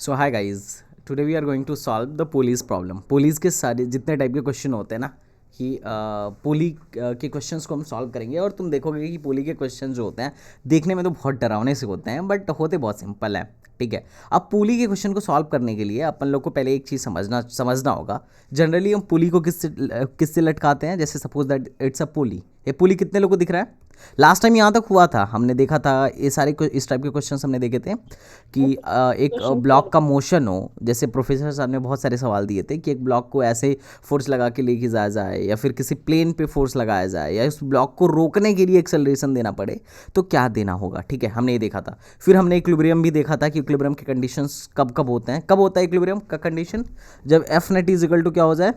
So hi guys, today we are going to solve the pulleys problem. Pulleys के सारे जितने type के question होते हैं ना कि पुली के क्वेश्चंस को हम सॉल्व करेंगे और तुम देखोगे कि पुली के क्वेश्चन जो होते हैं देखने में तो बहुत डरावने से होते हैं बट होते बहुत सिंपल है। ठीक है, अब पुली के क्वेश्चन को सॉल्व करने के लिए अपन लोग को पहले एक चीज़ समझना होगा। जनरली हम पुली को किससे लटकाते हैं? जैसे सपोज दैट इट्स अ पुली। ये पुली कितने लोगों को दिख रहा है? लास्ट टाइम यहाँ तक हुआ था, हमने देखा था ये सारे इस टाइप के क्वेश्चन हमने देखे थे कि एक क्वेश्चन ब्लॉक सॉल्व। का मोशन हो। जैसे प्रोफेसर साहब ने बहुत सारे सवाल दिए थे कि एक ब्लॉक को ऐसे फोर्स लगा के लेके जाया जाए या फिर किसी प्लेन पे फोर्स लगाया जाए या उस ब्लॉक को रोकने के लिए एक्सेलरेशन देना पड़े तो क्या देना होगा। ठीक है, हमने ये देखा था। फिर हमने इक्विलिब्रियम भी देखा था कि इक्विलिब्रियम के कंडीशंस कब कब होते हैं। कब होता है इक्विलिब्रियम का कंडीशन? जब F net is equal to क्या हो जाए?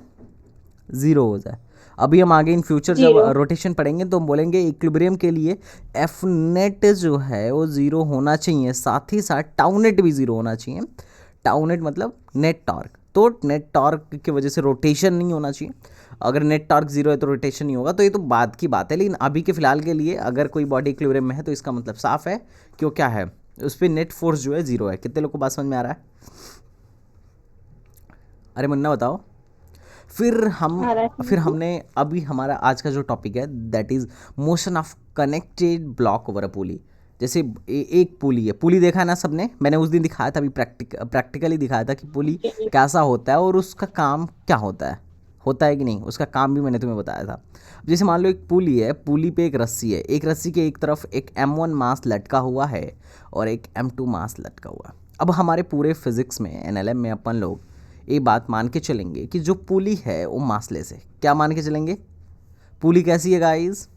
ज़ीरो हो जाए। अभी हम आगे इन फ्यूचर जब जीरो। रोटेशन पढ़ेंगे तो हम बोलेंगे इक्विलिब्रियम के लिए एफ नेट जो है वो ज़ीरो होना चाहिए, साथ ही साथ टाउ नेट भी ज़ीरो होना चाहिए। टाउ नेट मतलब नेट टॉर्क, तो नेट टॉर्क की वजह से रोटेशन नहीं होना चाहिए। अगर नेट टॉर्क जीरो है तो रोटेशन नहीं होगा। तो ये तो बाद की बात है, लेकिन अभी के फिलहाल के लिए अगर कोई बॉडी इक्विलिब्रियम में है तो इसका मतलब साफ है कि वो क्या है, उस पर नेट फोर्स जो है ज़ीरो है। कितने लोग को बात समझ में आ रहा है? अरे मुन्ना बताओ। फिर हम आ रहा है फिर मुझे। हमने अभी हमारा आज का जो टॉपिक है that is motion of connected block over a pulley. जैसे एक पुली है, पुली देखा है ना सबने? मैंने उस दिन दिखाया था, अभी प्रैक्टिकली दिखाया था कि पुली जी। कैसा होता है और उसका काम क्या होता है कि नहीं, उसका काम भी मैंने तुम्हें बताया था। जैसे मान लो एक पुली है, पुली पे एक रस्सी है, एक रस्सी के एक तरफ एक M1 मास लटका हुआ है और एक M2 मास लटका हुआ है। अब हमारे पूरे फिजिक्स में NLM में अपन लोग ये बात मान के चलेंगे कि जो पुली है वो मासलेस है। क्या मान के चलेंगे? पुली कैसी है गाइस?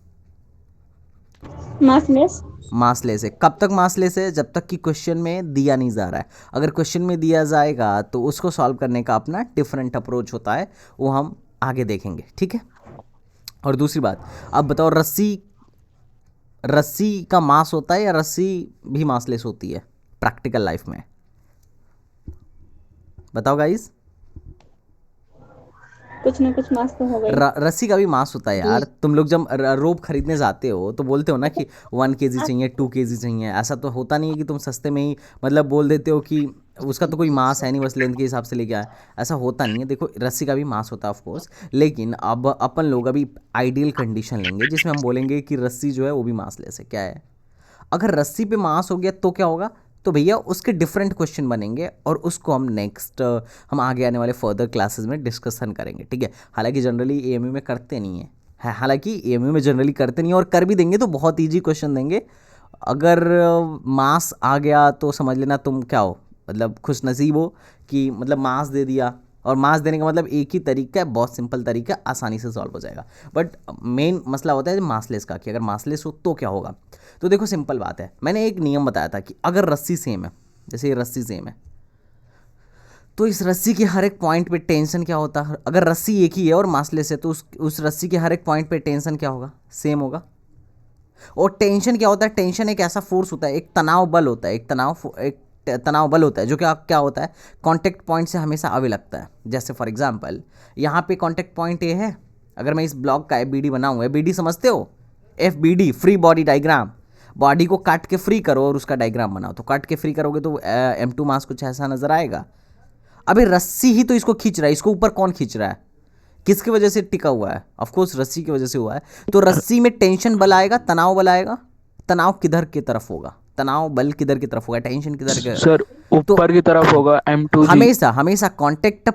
मासलेस। मासलेस है। कब तक मासलेस है? जब तक कि क्वेश्चन में दिया नहीं जा रहा है। अगर क्वेश्चन में दिया जाएगा तो उसको सॉल्व करने का अपना डिफरेंट अप्रोच होता है, वो हम आगे देखेंगे। ठीक है, और दूसरी बात, अब बताओ, रस्सी रस्सी का मास होता है या रस्सी भी मासलेस होती है प्रैक्टिकल लाइफ में? बताओ गाइस। कुछ ना कुछ मास तो होगा ही। रस्सी का भी मांस होता है जी। यार। तुम लोग जब रोप खरीदने जाते हो तो बोलते हो ना कि 1 kg मास। चाहिए, 2 kg चाहिए। ऐसा तो होता नहीं है कि तुम सस्ते में ही मतलब बोल देते हो कि उसका तो कोई मास है नहीं, बस लेंथ के हिसाब से लेके आए। ऐसा होता नहीं है। देखो, रस्सी का भी मास होता है ऑफ कोर्स, लेकिन अब अपन लोग अभी आइडियल कंडीशन लेंगे जिसमें हम बोलेंगे कि रस्सी जो है वो भी मासलेस है। क्या है? अगर रस्सी पे मास हो गया तो क्या होगा? तो भैया उसके डिफरेंट क्वेश्चन बनेंगे और उसको हम नेक्स्ट हम आगे आने वाले फर्दर क्लासेस में डिस्कशन करेंगे। ठीक है, हालांकि जनरली एएमयू में करते नहीं है हालांकि एएमयू में जनरली करते नहीं है, और कर भी देंगे तो बहुत ईजी क्वेश्चन देंगे। अगर मास आ गया तो समझ लेना तुम क्या हो, मतलब खुश नसीब हो कि मतलब मास दे दिया। और मास देने का मतलब एक ही तरीका है, बहुत सिंपल तरीका, आसानी से सॉल्व हो जाएगा। बट मेन मसला होता है मासलेस का, कि अगर मासलेस हो तो क्या होगा। तो देखो सिंपल बात है, मैंने एक नियम बताया था कि अगर रस्सी सेम है, जैसे ये रस्सी सेम है, तो इस रस्सी के हर एक पॉइंट पे टेंशन क्या होता है? अगर रस्सी एक ही है और मासलेस है तो उस रस्सी के हर एक पॉइंट पे टेंशन क्या होगा? सेम होगा। और टेंशन क्या होता है? टेंशन एक ऐसा फोर्स होता है, एक तनाव बल होता है, एक तनाव बल होता है जो क्या होता है, कांटेक्ट पॉइंट से हमेशा आगे लगता है। जैसे फॉर एग्जांपल यहाँ पे कांटेक्ट पॉइंट ए है, अगर मैं इस ब्लॉक का एफ बनाऊँ, एफ समझते हो? F free body diagram. Body को काट के फ्री करो और उसका डायग्राम बनाओ, तो काट के फ्री करोगे तो M2 मास कुछ ऐसा नजर आएगा। अबे रस्सी ही तो इसको खींच रहा है, इसको ऊपर कौन खींच रहा है? किसकी वजह से टिका हुआ है? ऑफ कोर्स रस्सी की वजह से हुआ है। तो रस्सी में टेंशन बल आएगा, तनाव बल आएगा। तनाव किधर की तरफ होगा? तनाव बल किधर की तरफ होगा? टेंशन किधर के? सर तो ऊपर की तरफ होगा M2G। हमेशा हमेशा कांटेक्ट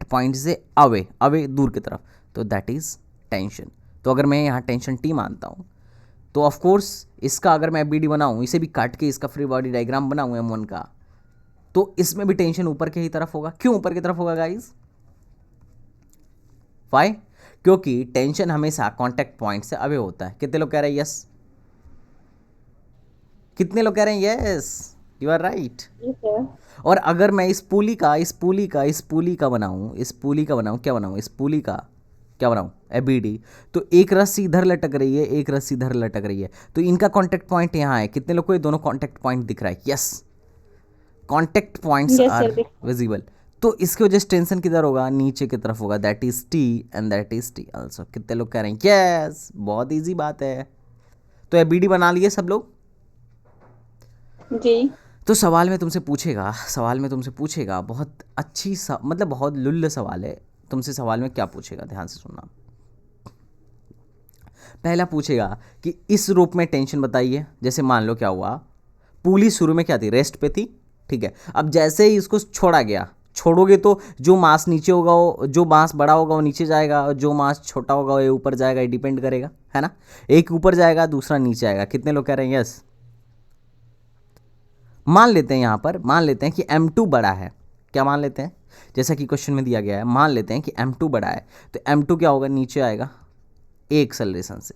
पॉइंट से अवे अवे दूर की तरफ, तो दैट इज टेंशन। तो अगर मैं यहाँ टेंशन टी मानता हूँ तो ऑफ कोर्स इसका अगर मैं BD बनाऊँ, इसे भी काट के इसका फ्री बॉडी डायग्राम बनाऊँ M1 का, तो इसमें भी टेंशन ऊपर के ही तरफ होगा। क्यों ऊपर की तरफ होगा गाइज? वाई? क्योंकि टेंशन हमेशा कांटेक्ट पॉइंट से अवे होता है। कितने लोग कह रहे हैं यस? कितने लोग कह रहे हैं यस? You are right. ठीक है। और अगर मैं इस पुली का बनाऊं, क्या बनाऊं? इस पुली का क्या बनाऊं? एबीडी। तो एक रस्सी इधर लटक रही है, एक रस्सी इधर लटक रही है, तो इनका कांटेक्ट पॉइंट यहाँ है। कितने लोग को ये दोनों कांटेक्ट पॉइंट दिख रहा है? Yes, contact points yes are sir दिख। विजिबल। तो इसकी वजह से टेंशन किधर होगा? नीचे की तरफ होगा, that is T and that is T also. कितने लोग कह रहे हैं यस? बहुत इजी बात है। तो एबीडी बना लिए सब लोग? जी। तो सवाल में तुमसे पूछेगा बहुत अच्छी मतलब बहुत लुल्ल सवाल है। तुमसे सवाल में क्या पूछेगा, ध्यान से सुनना। पहला पूछेगा कि इस रूप में टेंशन बताइए। जैसे मान लो क्या हुआ, पुली शुरू में क्या थी, रेस्ट पे थी, ठीक है। अब जैसे ही इसको छोड़ा गया, छोड़ोगे तो जो मास नीचे होगा वो, जो मास बड़ा होगा वो नीचे जाएगा, और जो मास छोटा होगा वो ये ऊपर जाएगा, ये डिपेंड करेगा, है ना। एक ऊपर जाएगा दूसरा नीचे आएगा। कितने लोग कह रहे हैं यस। मान लेते हैं यहाँ पर, मान लेते हैं कि M2 बड़ा है। क्या मान लेते हैं, जैसा कि क्वेश्चन में दिया गया है, मान लेते हैं कि M2 बड़ा है, तो M2 क्या होगा, नीचे आएगा ए एक्सेलरेशन से,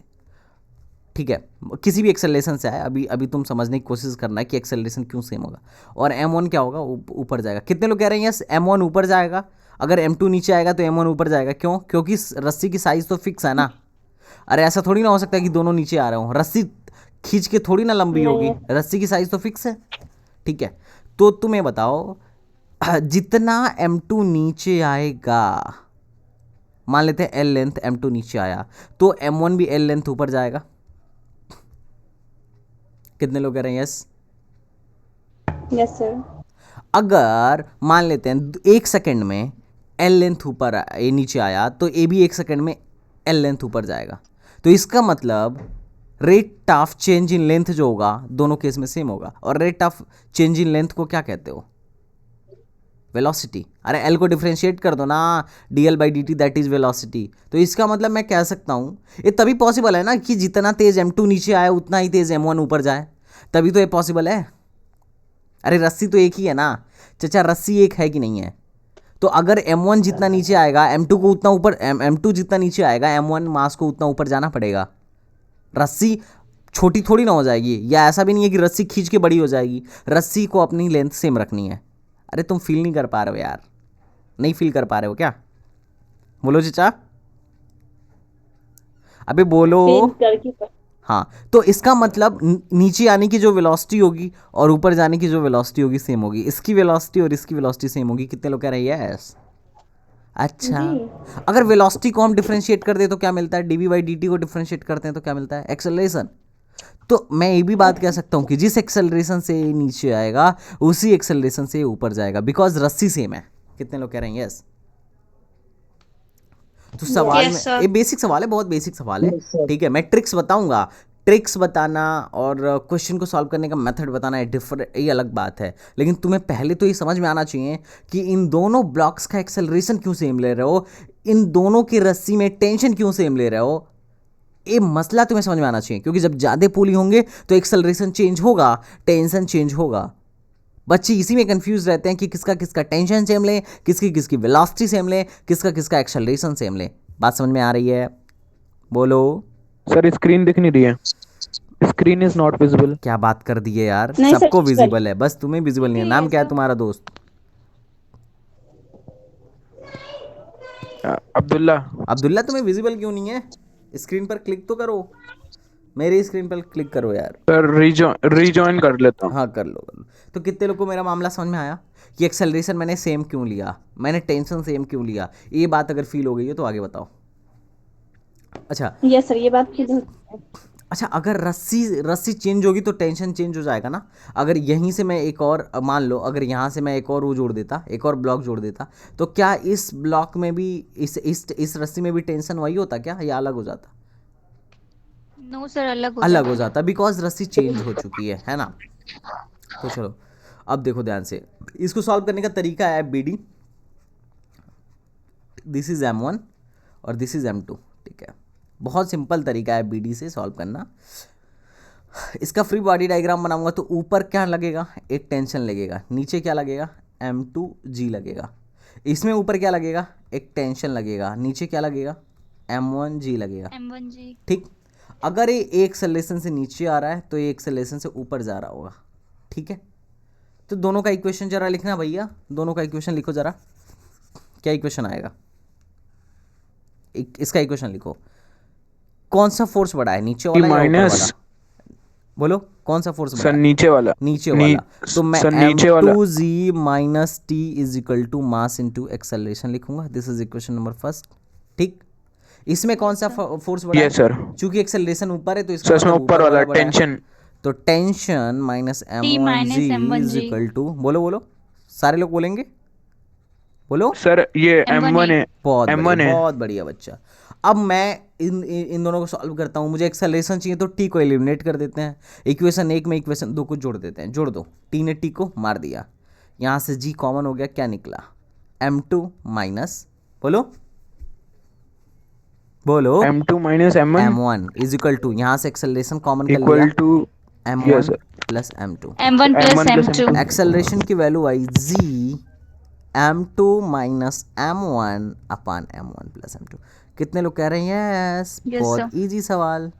ठीक है। किसी भी एक्सेलरेशन से आए, अभी अभी तुम समझने की कोशिश करना है कि एक्सेलरेशन क्यों सेम होगा। और M1 क्या होगा, ऊपर जाएगा। कितने लोग कह रहे हैं यस M1 ऊपर जाएगा। अगर M2 नीचे आएगा तो M1 ऊपर जाएगा। क्यों, क्योंकि रस्सी की साइज तो फिक्स है ना। अरे ऐसा थोड़ी ना हो सकता है कि दोनों नीचे आ रहे हो, रस्सी खींच के थोड़ी ना लंबी होगी, नहीं। रस्सी की साइज तो फिक्स है, ठीक है। तो तुम्हें बताओ, जितना M2 नीचे आएगा, मान लेते हैं L लेंथ M2 नीचे आया, तो M1 भी L लेंथ ऊपर जाएगा। कितने लोग कह रहे हैं यस। Yes sir. अगर मान लेते हैं 1 सेकंड में L लेंथ ऊपर ए नीचे आया, तो ए भी 1 सेकंड में L लेंथ ऊपर जाएगा। तो इसका मतलब rate of change in length जो होगा दोनों केस में सेम होगा। और rate of change in length को क्या कहते हो, वेलोसिटी। अरे एल को डिफरेंशिएट कर दो ना, dl/dt दैट इज वेलोसिटी। तो इसका मतलब मैं कह सकता हूं, ये तभी पॉसिबल है ना कि जितना तेज M2 नीचे आए उतना ही तेज M1 ऊपर जाए, तभी तो ये पॉसिबल है। अरे रस्सी तो एक ही है ना चचा, रस्सी एक है कि नहीं है। तो अगर M1 जितना नीचे आएगा M2 को उतना ऊपर, M2 जितना नीचे आएगा M1 मास को उतना ऊपर जाना पड़ेगा। रस्सी छोटी थोड़ी ना हो जाएगी, या ऐसा भी नहीं है कि रस्सी खींच के बड़ी हो जाएगी। रस्सी को अपनी लेंथ सेम रखनी है। अरे तुम फील नहीं कर पा रहे हो यार, नहीं फील कर पा रहे हो क्या, बोलो चचा, अबे बोलो। फील करके पर। हाँ, तो इसका मतलब नीचे आने की जो वेलोसिटी होगी और ऊपर जाने की जो वेलोसिटी होगी सेम होगी। इसकी वेलोसिटी और इसकी वेलोसिटी सेम होगी। कितने लोग कह रहे हैं यस। अच्छा, जी। अगर वेलोसिटी को हम डिफरेंशिएट कर दे तो क्या मिलता है, dv/dt को डिफरेंशिएट करते हैं तो क्या मिलता है, एक्सेलरेशन। तो मैं ये भी बात कह सकता हूँ कि जिस एक्सेलरेशन से ये नीचे आएगा उसी एक्सेलरेशन से ये ऊपर जाएगा, बिकॉज रस्सी सेम है। कितने लोग कह रहे हैं यस। तो सवाल यस में, सर। ये बेसिक सवाल है, बहुत बेसिक सवाल है, ठीक है। मैं ट्रिक्स बताऊंगा, ट्रिक्स बताना और क्वेश्चन को सॉल्व करने का मेथड बताना ये अलग बात है। लेकिन तुम्हें पहले तो ये समझ में आना चाहिए कि इन दोनों ब्लॉक्स का एक्सेलरेशन क्यों सेम ले रहे हो, इन दोनों की रस्सी में टेंशन क्यों सेम ले रहे हो। ये मसला तुम्हें समझ में आना चाहिए, क्योंकि जब ज़्यादा पुली होंगे तो एक्सेलरेशन चेंज होगा, टेंशन चेंज होगा। बच्चे इसी में कंफ्यूज रहते हैं कि किसका किसका टेंशन सेम लें, किसकी किसकी वेलोसिटी सेम लें, किसका किसका एक्सेलरेशन सेम लें। बात समझ में आ रही है, बोलो। सर स्क्रीन दिख नहीं रही है, स्क्रीन इज नॉट विजिबल। क्या बात कर दी है यार, नहीं सर, सबको कुछ विजिबल है, बस तुम्हें विजिबल नहीं है। नाम क्या है तुम्हारा दोस्त, अब्दुल्ला। अब्दुल्ला। तुम्हें विजिबल क्यों नहीं है, स्क्रीन पर क्लिक तो करो, मेरी स्क्रीन पर क्लिक करो यार। सर रीजॉइन कर लेता हूँ। हाँ कर लो कर लो। तो कितने लोग को मेरा मामला समझ में आया कि एक्सेलरेशन मैंने सेम क्यों लिया, मैंने टेंशन सेम क्यों लिया। ये बात अगर फील हो गई है तो आगे बताओ। अच्छा, यस सर, ये बात की अच्छा, अगर रस्सी रस्सी चेंज होगी तो टेंशन चेंज हो जाएगा ना। अगर यहीं से मैं एक और, मान लो अगर यहाँ से मैं एक और वो जोड़ देता, एक और ब्लॉक जोड़ देता, तो क्या इस ब्लॉक में भी, इस रस्सी में भी टेंशन वही होता क्या, या अलग हो जाता। नो सर, अलग हो अलग हो जाता। जाता, बिकॉज रस्सी चेंज हो चुकी है ना। तो चलो अब देखो ध्यान से, इसको सॉल्व करने का तरीका है BD, दिस इज M1 और दिस इज M2, ठीक है। बहुत सिंपल तरीका है BD से सॉल्व करना। इसका फ्री बॉडी डायग्राम बनाऊंगा तो ऊपर क्या लगेगा, एक टेंशन लगेगा, नीचे क्या लगेगा, M2G लगेगा। इसमें ऊपर क्या लगेगा, एक टेंशन लगेगा, नीचे क्या लगेगा, M1G लगेगा, M1G। ठीक। अगर ये एक एक्सेलरेशन से नीचे आ रहा है तो ये एक्सेलरेशन से ऊपर जा रहा होगा, ठीक है। तो दोनों का इक्वेशन जरा लिखना भैया, दोनों का इक्वेशन लिखो जरा। क्या इक्वेशन आएगा, इसका इक्वेशन लिखो। कौन सा फोर्स बड़ा है, नीचे वाला या ऊपर वाला, बोलो कौन सा फोर्स बड़ा सर है, नीचे वाला। नीचे वाला। तो मैं सर नीचे वाला। M2G minus T is equal to mass into acceleration लिखूंगा। This is equation number first, ठीक। इसमें कौन सा फोर्स बड़ा है, यस सर। चूंकि एक्सेलरेशन ऊपर है तो इसका सर इसमें मतलब ऊपर वाला बड़ा है। टेंशन। तो tension minus M T one minus G M1 is G equal to, बोलो बोलो, सारे लोग बोलेंगे, बोलो। सर ये M1 M1 A। है। बहुत बढ़िया, M1 है। बहुत बढ़िया बच्चा। अब मैं इन दोनों को सॉल्व करता हूँ। मुझे एक्सेलरेशन चाहिए तो टी को एलिमिनेट कर देते हैं, इक्वेशन एक में इक्वेशन दो को जोड़ देते हैं। जोड़ दो, टी ने टी को मार दिया, यहाँ से जी कॉमन हो गया, क्या निकला, M2 माइनस, बोलो बोलो, M2 minus M1 M1 is equal to, यहाँ से एक्सेलरेशन कॉमन कर लिया, equal to, yes M1 sir, plus M2। M1 plus M1 plus M2। M2। Acceleration की वैल्यू आई g M2 minus M1 upon M1 plus M2। कितने लोग कह रहे हैं यस? Yes, बहुत sir. इजी सवाल।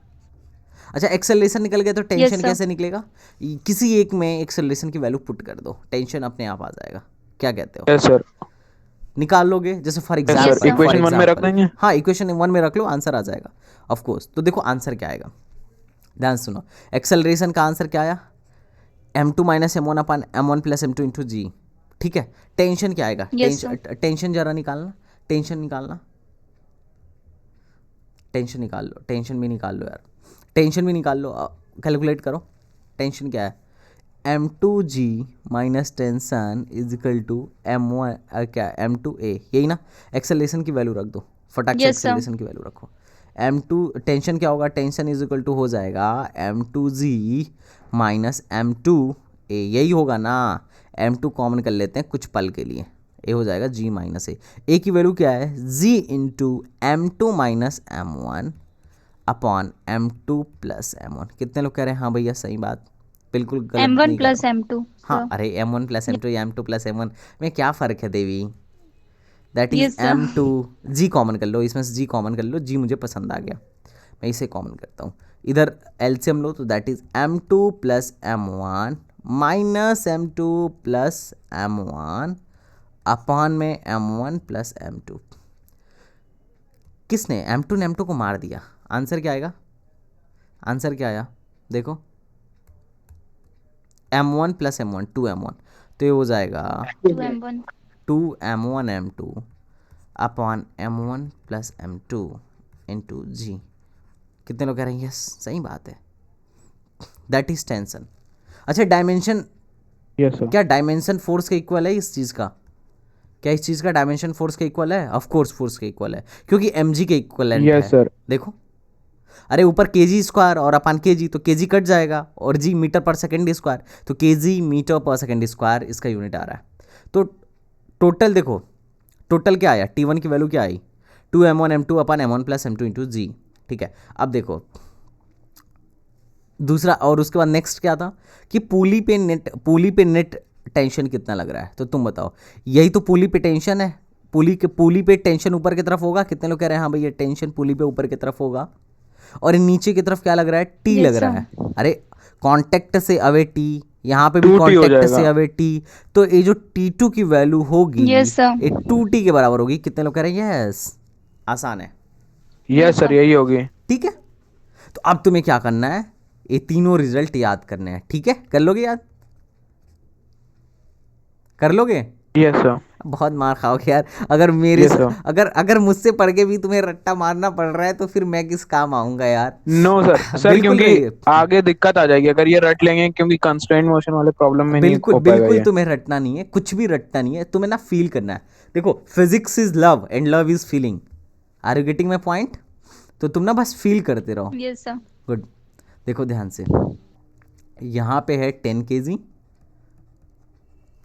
अच्छा, एक्सेलरेशन निकल गया तो Yes, टेंशन sir. कैसे निकलेगा? किसी एक में एक्सेलरेशन की वैल्यू पुट कर दो, टेंशन अपने आप आ जाएगा। क्या कहते हो? यस सर, निकाल लोगे? जैसे for yes Yes, sir, sir. Example, for equation 1 में रख एग्जाम्पल, देंगे। हाँ इक्वेशन 1 में रख लो, आंसर आ जाएगा ऑफ कोर्स। तो देखो आंसर क्या आएगा, ध्यान सुनो। एक्सेलरेशन का आंसर क्या आया? M2 minus M1 upon M1 plus M2 into जी। ठीक है, टेंशन क्या आएगा? Yes, sir. टेंशन जरा निकालना, टेंशन निकालना, टेंशन निकाल लो, टेंशन भी निकाल लो यार, टेंशन भी निकाल लो, कैलकुलेट करो। टेंशन क्या है? M2G minus tension is equal to M1 क्या, M2A, यही ना? एक्सेलरेशन की वैल्यू रख दो, फटाक से Yes, sir. एक्सेलरेशन की वैल्यू रखो। M2 टेंशन क्या होगा? टेंशन इज इक्वल टू हो जाएगा M2G माइनस M2A, यही होगा ना? M2 कॉमन कर लेते हैं कुछ पल के लिए, ए हो जाएगा G माइनस ए की वैल्यू क्या है? G into M2 minus M1 upon M2 plus M1। कितने लोग कह रहे हैं हाँ भैया सही बात, बिल्कुल गलत M1 नहीं कह plus रहा हूँ। M2, हाँ, sir. अरे M1 प्लस M2 या M2 प्लस M1 में क्या फ़र्क है Devi? That is Yes, sir. M2, g common कर लो, इसमें से जी कॉमन कर लो, जी मुझे पसंद आ गया, मैं इसे कॉमन करता हूँ। इधर एलसीएम लो तो that is M2 plus M1 minus M2 plus M1 upon में M1 प्लस M2। किसने? M2 ने M2 को मार दिया। आंसर क्या आएगा? आंसर क्या आया देखो, M1 प्लस M1 2M1, तो ये हो जाएगा 2M1। 2M1 M2 upon M1 plus M2 into जी। कितने लोग कह रहे हैं यस सही बात है, दैट इज टेंशन। अच्छा, डायमेंशन यस सर, क्या डायमेंशन फोर्स के इक्वल है इस चीज़ का? क्या इस चीज़ का डायमेंशन फोर्स के इक्वल है? ऑफ कोर्स फोर्स के इक्वल है, क्योंकि mg के इक्वलेंट यस है। सर, देखो, अरे ऊपर केजी स्क्वायर और अपान केजी, तो केजी कट जाएगा, और जी मीटर पर सेकंड स्क्वायर, तो केजी मीटर पर सेकंड स्क्वायर इसका यूनिट आ रहा है। तो टोटल देखो, टोटल क्या आया? T1 की वैल्यू क्या आई? 2M1 M2 अपान M1 प्लस M2 इंटू जी। ठीक है, अब देखो दूसरा, और उसके बाद नेक्स्ट क्या था कि पुली पे नेट टेंशन कितना लग रहा है, तो तुम बताओ। यही तो पुली पे टेंशन है, पुली पे टेंशन ऊपर की तरफ होगा। कितने लोग कह रहे हैं हाँ भैया टेंशन पुली पे ऊपर की तरफ होगा, और नीचे की तरफ क्या लग रहा है? टी Yes, लग रहा sir. है। अरे कांटेक्ट से अवे टी, यहाँ पे भी 2T हो कांटेक्ट से जाएगा। अवे टी, तो ये जो T2 की वैल्यू होगी Yes, sir. ये 2T के बराबर होगी। कितने लोग कह रहे हैं यस? आसान है, यस सर, यही होगी। ठीक है। तो अब तुम्हें क्या करना है? ये तीनों रिजल्ट याद करने हैं, ठीक है? कर लोगे याद? कर लोगे? यस सर, बहुत मार खाओगे यार, अगर मेरे यस से, सर। अगर अगर मुझसे पढ़ के भी तुम्हें रट्टा मारना पड़ रहा है तो फिर मैं किस काम आऊंगा यार? नो सर, सर बिल्कुल क्योंकि नहीं, आगे दिक्कत आ जाएगी अगर ये रट लेंगे, क्योंकि कंस्ट्रेंट मोशन वाले प्रॉब्लम में नहीं बिल्कुल हो पाएगा बिल्कुल ये। तुम्हें रटना नहीं है, कुछ भी रटना नहीं है, तुम्हें ना फील करना है। देखो, physics is love and love is feeling. Are you getting my point? तो तुम ना बस फील करते रहो। Yes, sir. गुड। देखो ध्यान से, यहाँ पे है 10 kg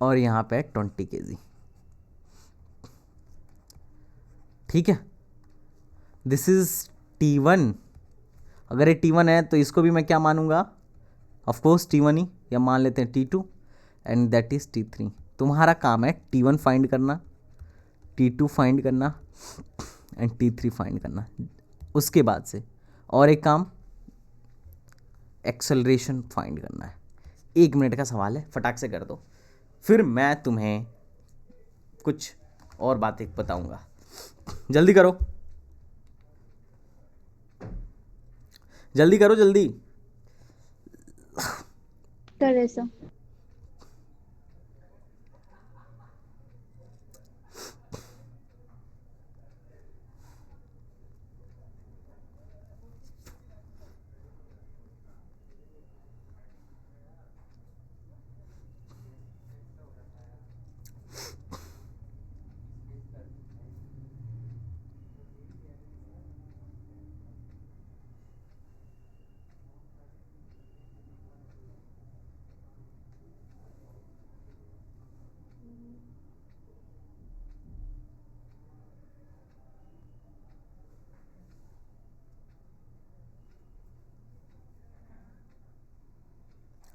और यहाँ पे है 20 kg, ठीक है? This is T1। अगर ये T1 है तो इसको भी मैं क्या मानूंगा? ऑफ कोर्स T1 ही, या मान लेते हैं T2 and that is T3। तुम्हारा काम है T1 फाइंड करना, T2 फाइंड करना एंड T3 फाइंड करना। उसके बाद से और एक काम, एक्सेलरेशन फाइंड करना है। 1 मिनट का सवाल है, फटाक से कर दो, फिर मैं तुम्हें कुछ और बातें बताऊंगा। जल्दी करो, जल्दी करो, जल्दी। करे sir.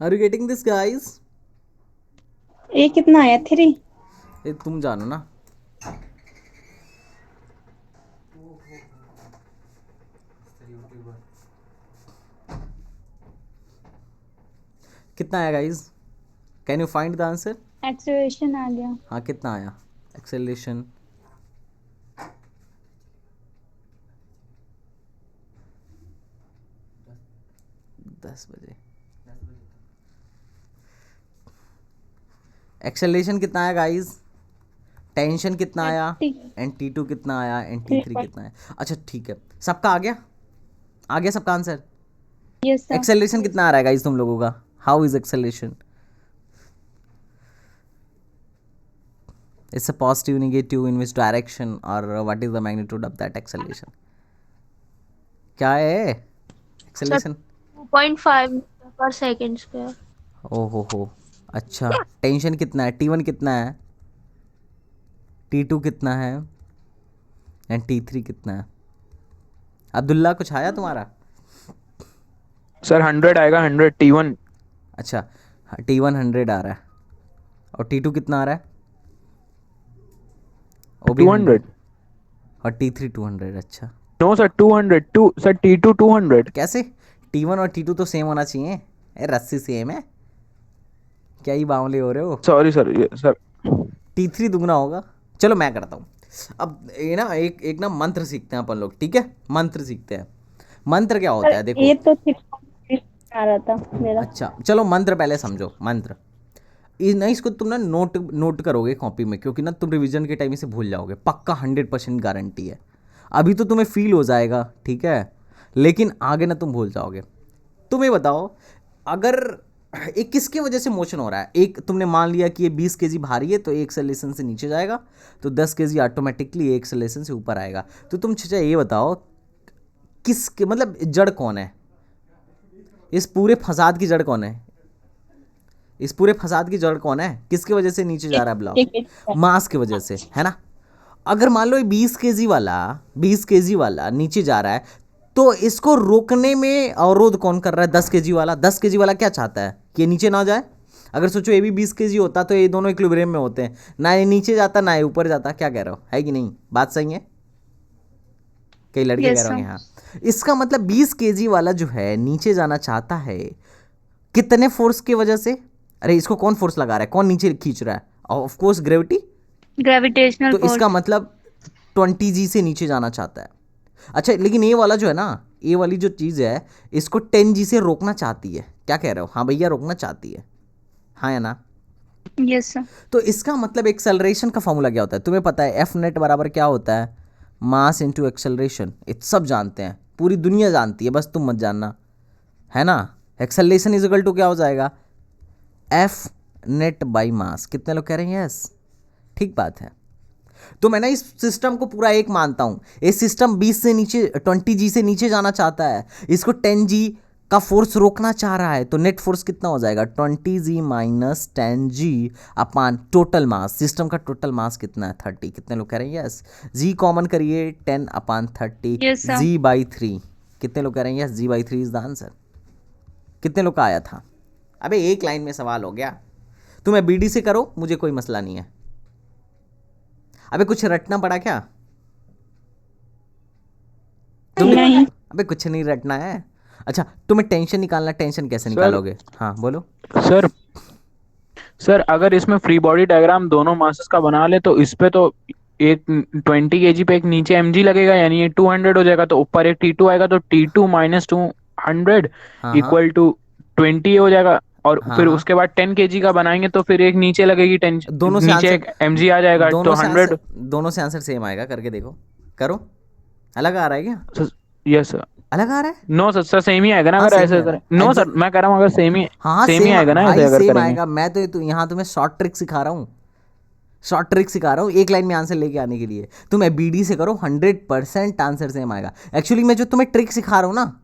Are you getting this guys? ये कितना आया 3? ये तुम जानो ना। कितना आया guys? Can you find the answer? Acceleration आ गया। हाँ कितना आया एक्सेलरेशन? दस बजे एक्सेलरेशन कितना आया गाइस? टेंशन कितना आया? 30। एंड T2 कितना आया? एंड T3 कितना है? अच्छा ठीक है, सबका आ गया? आ गया सबका आंसर? Yes sir. एक्सेलरेशन कितना आ रहा है गाइस तुम लोगों का? How is acceleration? It's a positive, negative, in which direction, or what is the magnitude of that acceleration? क्या है एक्सेलरेशन? 2.5 पर सेकंड स्क्वायर। हो अच्छा। टेंशन कितना है? T1 कितना है? T2 कितना है? एंड T3 कितना है? अब्दुल्ला कुछ आया तुम्हारा? सर 100 आएगा, 100 T1। अच्छा T1 100 आ रहा है और T2 कितना आ रहा है? वो भी 200। और T3 200। अच्छा नो सर 200, सर T2 200। कैसे? T1 और T2 तो सेम होना चाहिए। रस्सी सेम है, क्या ही बावले हो रहे हो? सॉरी सर, ये सर T3 दुगना होगा। चलो मैं करता हूँ। अब ये ना एक एक ना मंत्र सीखते हैं अपन लोग, ठीक है? मंत्र सीखते हैं। मंत्र क्या होता है देखो। ये तो 6 आ रहा था मेरा। अच्छा चलो मंत्र पहले समझो। मंत्र ना इसको तुम ना नोट करोगे कॉपी में, क्योंकि ना तुम रिवीजन के टाइम इसे भूल जाओगे पक्का, 100% गारंटी है। अभी तो तुम्हें फील हो जाएगा, ठीक है, लेकिन आगे ना तुम भूल जाओगे। तुम्हें बताओ, अगर एक किसकी वजह से मोशन हो रहा है? एक तुमने मान लिया कि ये 20 केजी भारी है तो एक एक्सेलरेशन से नीचे जाएगा, तो 10 केजी ऑटोमेटिकली एक एक्सेलरेशन से ऊपर आएगा। तो तुम चाचा ये बताओ किसके मतलब जड़ कौन है? इस पूरे फसाद की जड़ कौन है? इस पूरे फसाद की जड़ कौन है? किसकी वजह से नीचे जा रहा है ब्लॉक? मास की वजह से, है ना? अगर मान लो ये 20 केजी वाला नीचे जा रहा है, तो इसको रोकने में अवरोध कौन कर रहा है? 10 केजी वाला। 10 केजी वाला क्या चाहता है कि ये नीचे ना जाए। अगर सोचो ये भी 20 केजी होता तो ये दोनों इक्विलिब्रियम में होते हैं, ना ये नीचे जाता ना ये ऊपर जाता। क्या कह रहे हो, है कि नहीं? बात सही है? कई लड़के Yes, कह रहे होंगे sir. हाँ। इसका मतलब 20 केजी वाला जो है नीचे जाना चाहता है, कितने फोर्स की वजह से? अरे इसको कौन फोर्स लगा रहा है? कौन नीचे खींच रहा है? Of course gravity. ग्रेविटेशनल तो फोर्स। इसका मतलब 20G से नीचे जाना चाहता है। अच्छा लेकिन ये वाला जो है ना, ये वाली जो चीज़ है, इसको 10G से रोकना चाहती है। क्या कह रहे हो? हाँ भैया रोकना चाहती है, हाँ या ना? Yes sir. तो इसका मतलब एक्सेलरेशन का फॉर्मूला क्या होता है तुम्हें पता है? एफ नेट बराबर क्या होता है? मास इंटू एक्सेलरेशन। ये सब जानते हैं, पूरी दुनिया जानती है, बस तुम मत जानना, है ना? एक्सेलरेशन इज इक्वल टू क्या हो जाएगा? F net by mass. कितने लोग कह रहे हैं यस? ठीक बात है। तो मैं ना इस सिस्टम को पूरा एक मानता हूं। ये सिस्टम 20 से नीचे 20G से नीचे जाना चाहता है, इसको 10G का फोर्स रोकना चाह रहा है, तो नेट फोर्स कितना हो जाएगा? 20G माइनस 10G अपान टोटल मास। सिस्टम का टोटल मास कितना है? 30। कितने लोग कह रहे हैं यस? G कॉमन करिए, 10 अपान 30 Yes, sir. G/3। कितने लोग कह रहे हैं yes? G/3 is the answer. कितने लोग का आया था? अबे एक लाइन में सवाल हो गया। तुम्हें BD से करो, मुझे कोई मसला नहीं है। अबे कुछ रटना पड़ा क्या? नहीं। अबे कुछ नहीं रटना है। अच्छा तुम्हें टेंशन निकालना, टेंशन कैसे निकालोगे? हाँ बोलो। सर सर अगर इसमें फ्री बॉडी डायग्राम दोनों मासेस का बना ले तो इस पे तो एक 20 kg पे एक नीचे mg लगेगा, यानी ये 200 हो जाएगा, तो ऊपर एक T2 आएगा, तो T2 माइनस 200 हाँ इक्वल टू 20 हो जाएगा। और हाँ फिर हाँ। उसके बाद 10 kg का बनाएंगे तो फिर एक नीचे लगेगी, 10 दोनों से नीचे आंसर, एक mg आ जाएगा, तो 100। दोनों से आंसर सेम आएगा। करके देखो, करो। अलग आ रहा है क्या? Yes sir. अलग आ रहा है? नो सर, सर सेम ही आएगा ना हाँ अगर सेम ही ऐसे आ रहा करें। है नो सर Exact- मैं कह रहा हूँ अगर सेम ही हाँ सेम ही आएगा ना ऐसे भाई अगर सेम करेंगे। आएगा। मैं तो यहाँ तुम्हें शॉर्ट ट्रिक सिखा रहा हूँ, शॉर्ट ट्रिक सिखा रहा हूँ एक लाइन में आंसर लेके आने के लिए। तुम BD से करो, 100% आंसर सेम आएगा। एक्चुअली मैं जो तुम्हें ट्रिक सिखा रहा हूँ ना,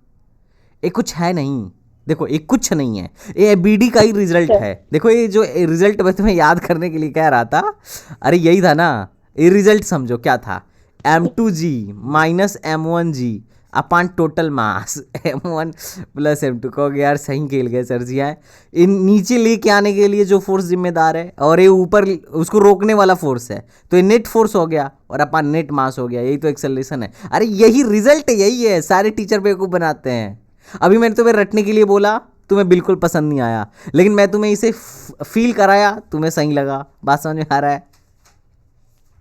ये कुछ है नहीं। देखो ये कुछ नहीं है, ये BD का ही रिजल्ट है। देखो ये जो रिजल्ट मैं तुम्हें याद करने के लिए कह रहा था, अरे यही था ना। ये रिजल्ट समझो क्या था? M2G minus M1G upon total मास m1 प्लस m2। कहोगे यार सही खेल गए सर जी है, इन नीचे लेके आने के लिए जो फोर्स जिम्मेदार है और ये ऊपर उसको रोकने वाला फोर्स है, तो ये नेट फोर्स हो गया और अपॉन नेट मास हो गया, यही तो एक्सेलरेशन है। अरे यही रिजल्ट है, यही है, सारे टीचर बेवकूफ़ बनाते हैं। अभी मैंने तुम्हें रटने के लिए बोला, तुम्हें बिल्कुल पसंद नहीं आया, लेकिन मैं तुम्हें इसे फील कराया, तुम्हें सही लगा। बात समझ में आ रहा है?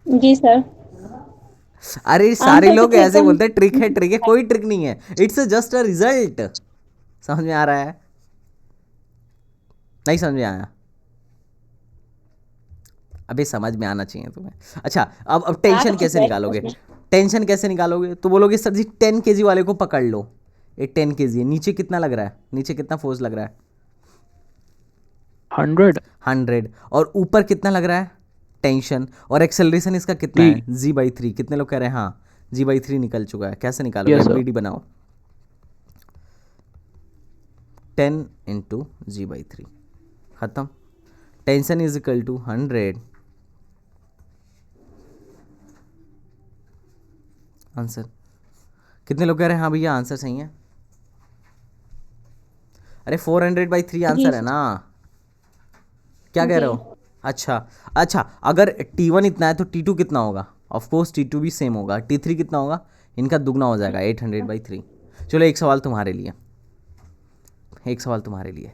जी सर। अरे सारे आंसर लोग कुछ ऐसे एकदम बोलते हैं ट्रिक है, ट्रिक है, कोई ट्रिक नहीं है, इट्स जस्ट अ रिजल्ट। समझ में आ रहा है? नहीं समझ में आया? अबे समझ में आना चाहिए तुम्हें। अच्छा अब टेंशन कैसे निकालोगे? टेंशन कैसे निकालोगे? तो बोलोगे सर जी 10 kg वाले को पकड़ लो, ये 10 kg है, नीचे कितना लग रहा है, नीचे कितना फोर्स लग रहा है? 100। और ऊपर कितना लग रहा है? टेंशन। और एक्सेलरेशन इसका कितना है? g/3। कितने लोग कह रहे हैं हाँ g/3 निकल चुका है। कैसे निकालोगे? Yes, sir. एमबीडी बनाओ, 10 इंटू g/3, खत्म। Tension is equal to 100। Answer कितने लोग कह रहे हैं हाँ भैया आंसर सही है? अरे 400/3 आंसर है ना, क्या कह रहे हो? अच्छा अगर T1 इतना है तो T2 कितना होगा? ऑफ कोर्स T2 भी सेम होगा। T3 कितना होगा? इनका दुगना हो जाएगा, 800/3। चलो एक सवाल तुम्हारे लिए, एक सवाल तुम्हारे लिए,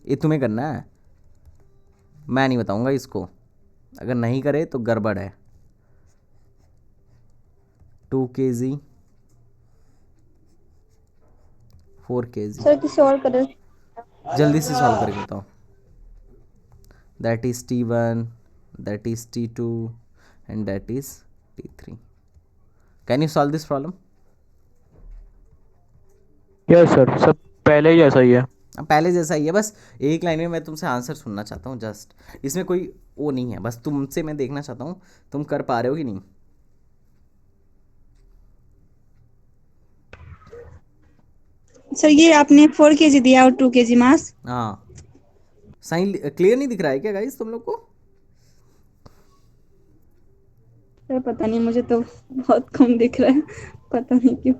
ये तुम्हें करना है, मैं नहीं बताऊंगा इसको, अगर नहीं करे तो गड़बड़ है। 2 kg 4 kg, सर किसी और करें। जल्दी से सॉल्व करके बताओ। That is T1, that is T2 and that is T3। Can you solve this problem? Yes sir, सब पहले ही जैसा ही है। पहले जैसा ही है, बस एक लाइन में मैं तुमसे आंसर सुनना चाहता हूँ, जस्ट इसमें कोई वो नहीं है, बस तुमसे मैं देखना चाहता हूँ तुम कर पा रहे हो कि नहीं। सर ये आपने 4 kg दिया और 2 kg मास। हाँ सही क्लियर नहीं दिख रहा है क्या गाइस तुम लोग को? सर पता नहीं, मुझे तो बहुत कम दिख रहा है, पता नहीं क्यों।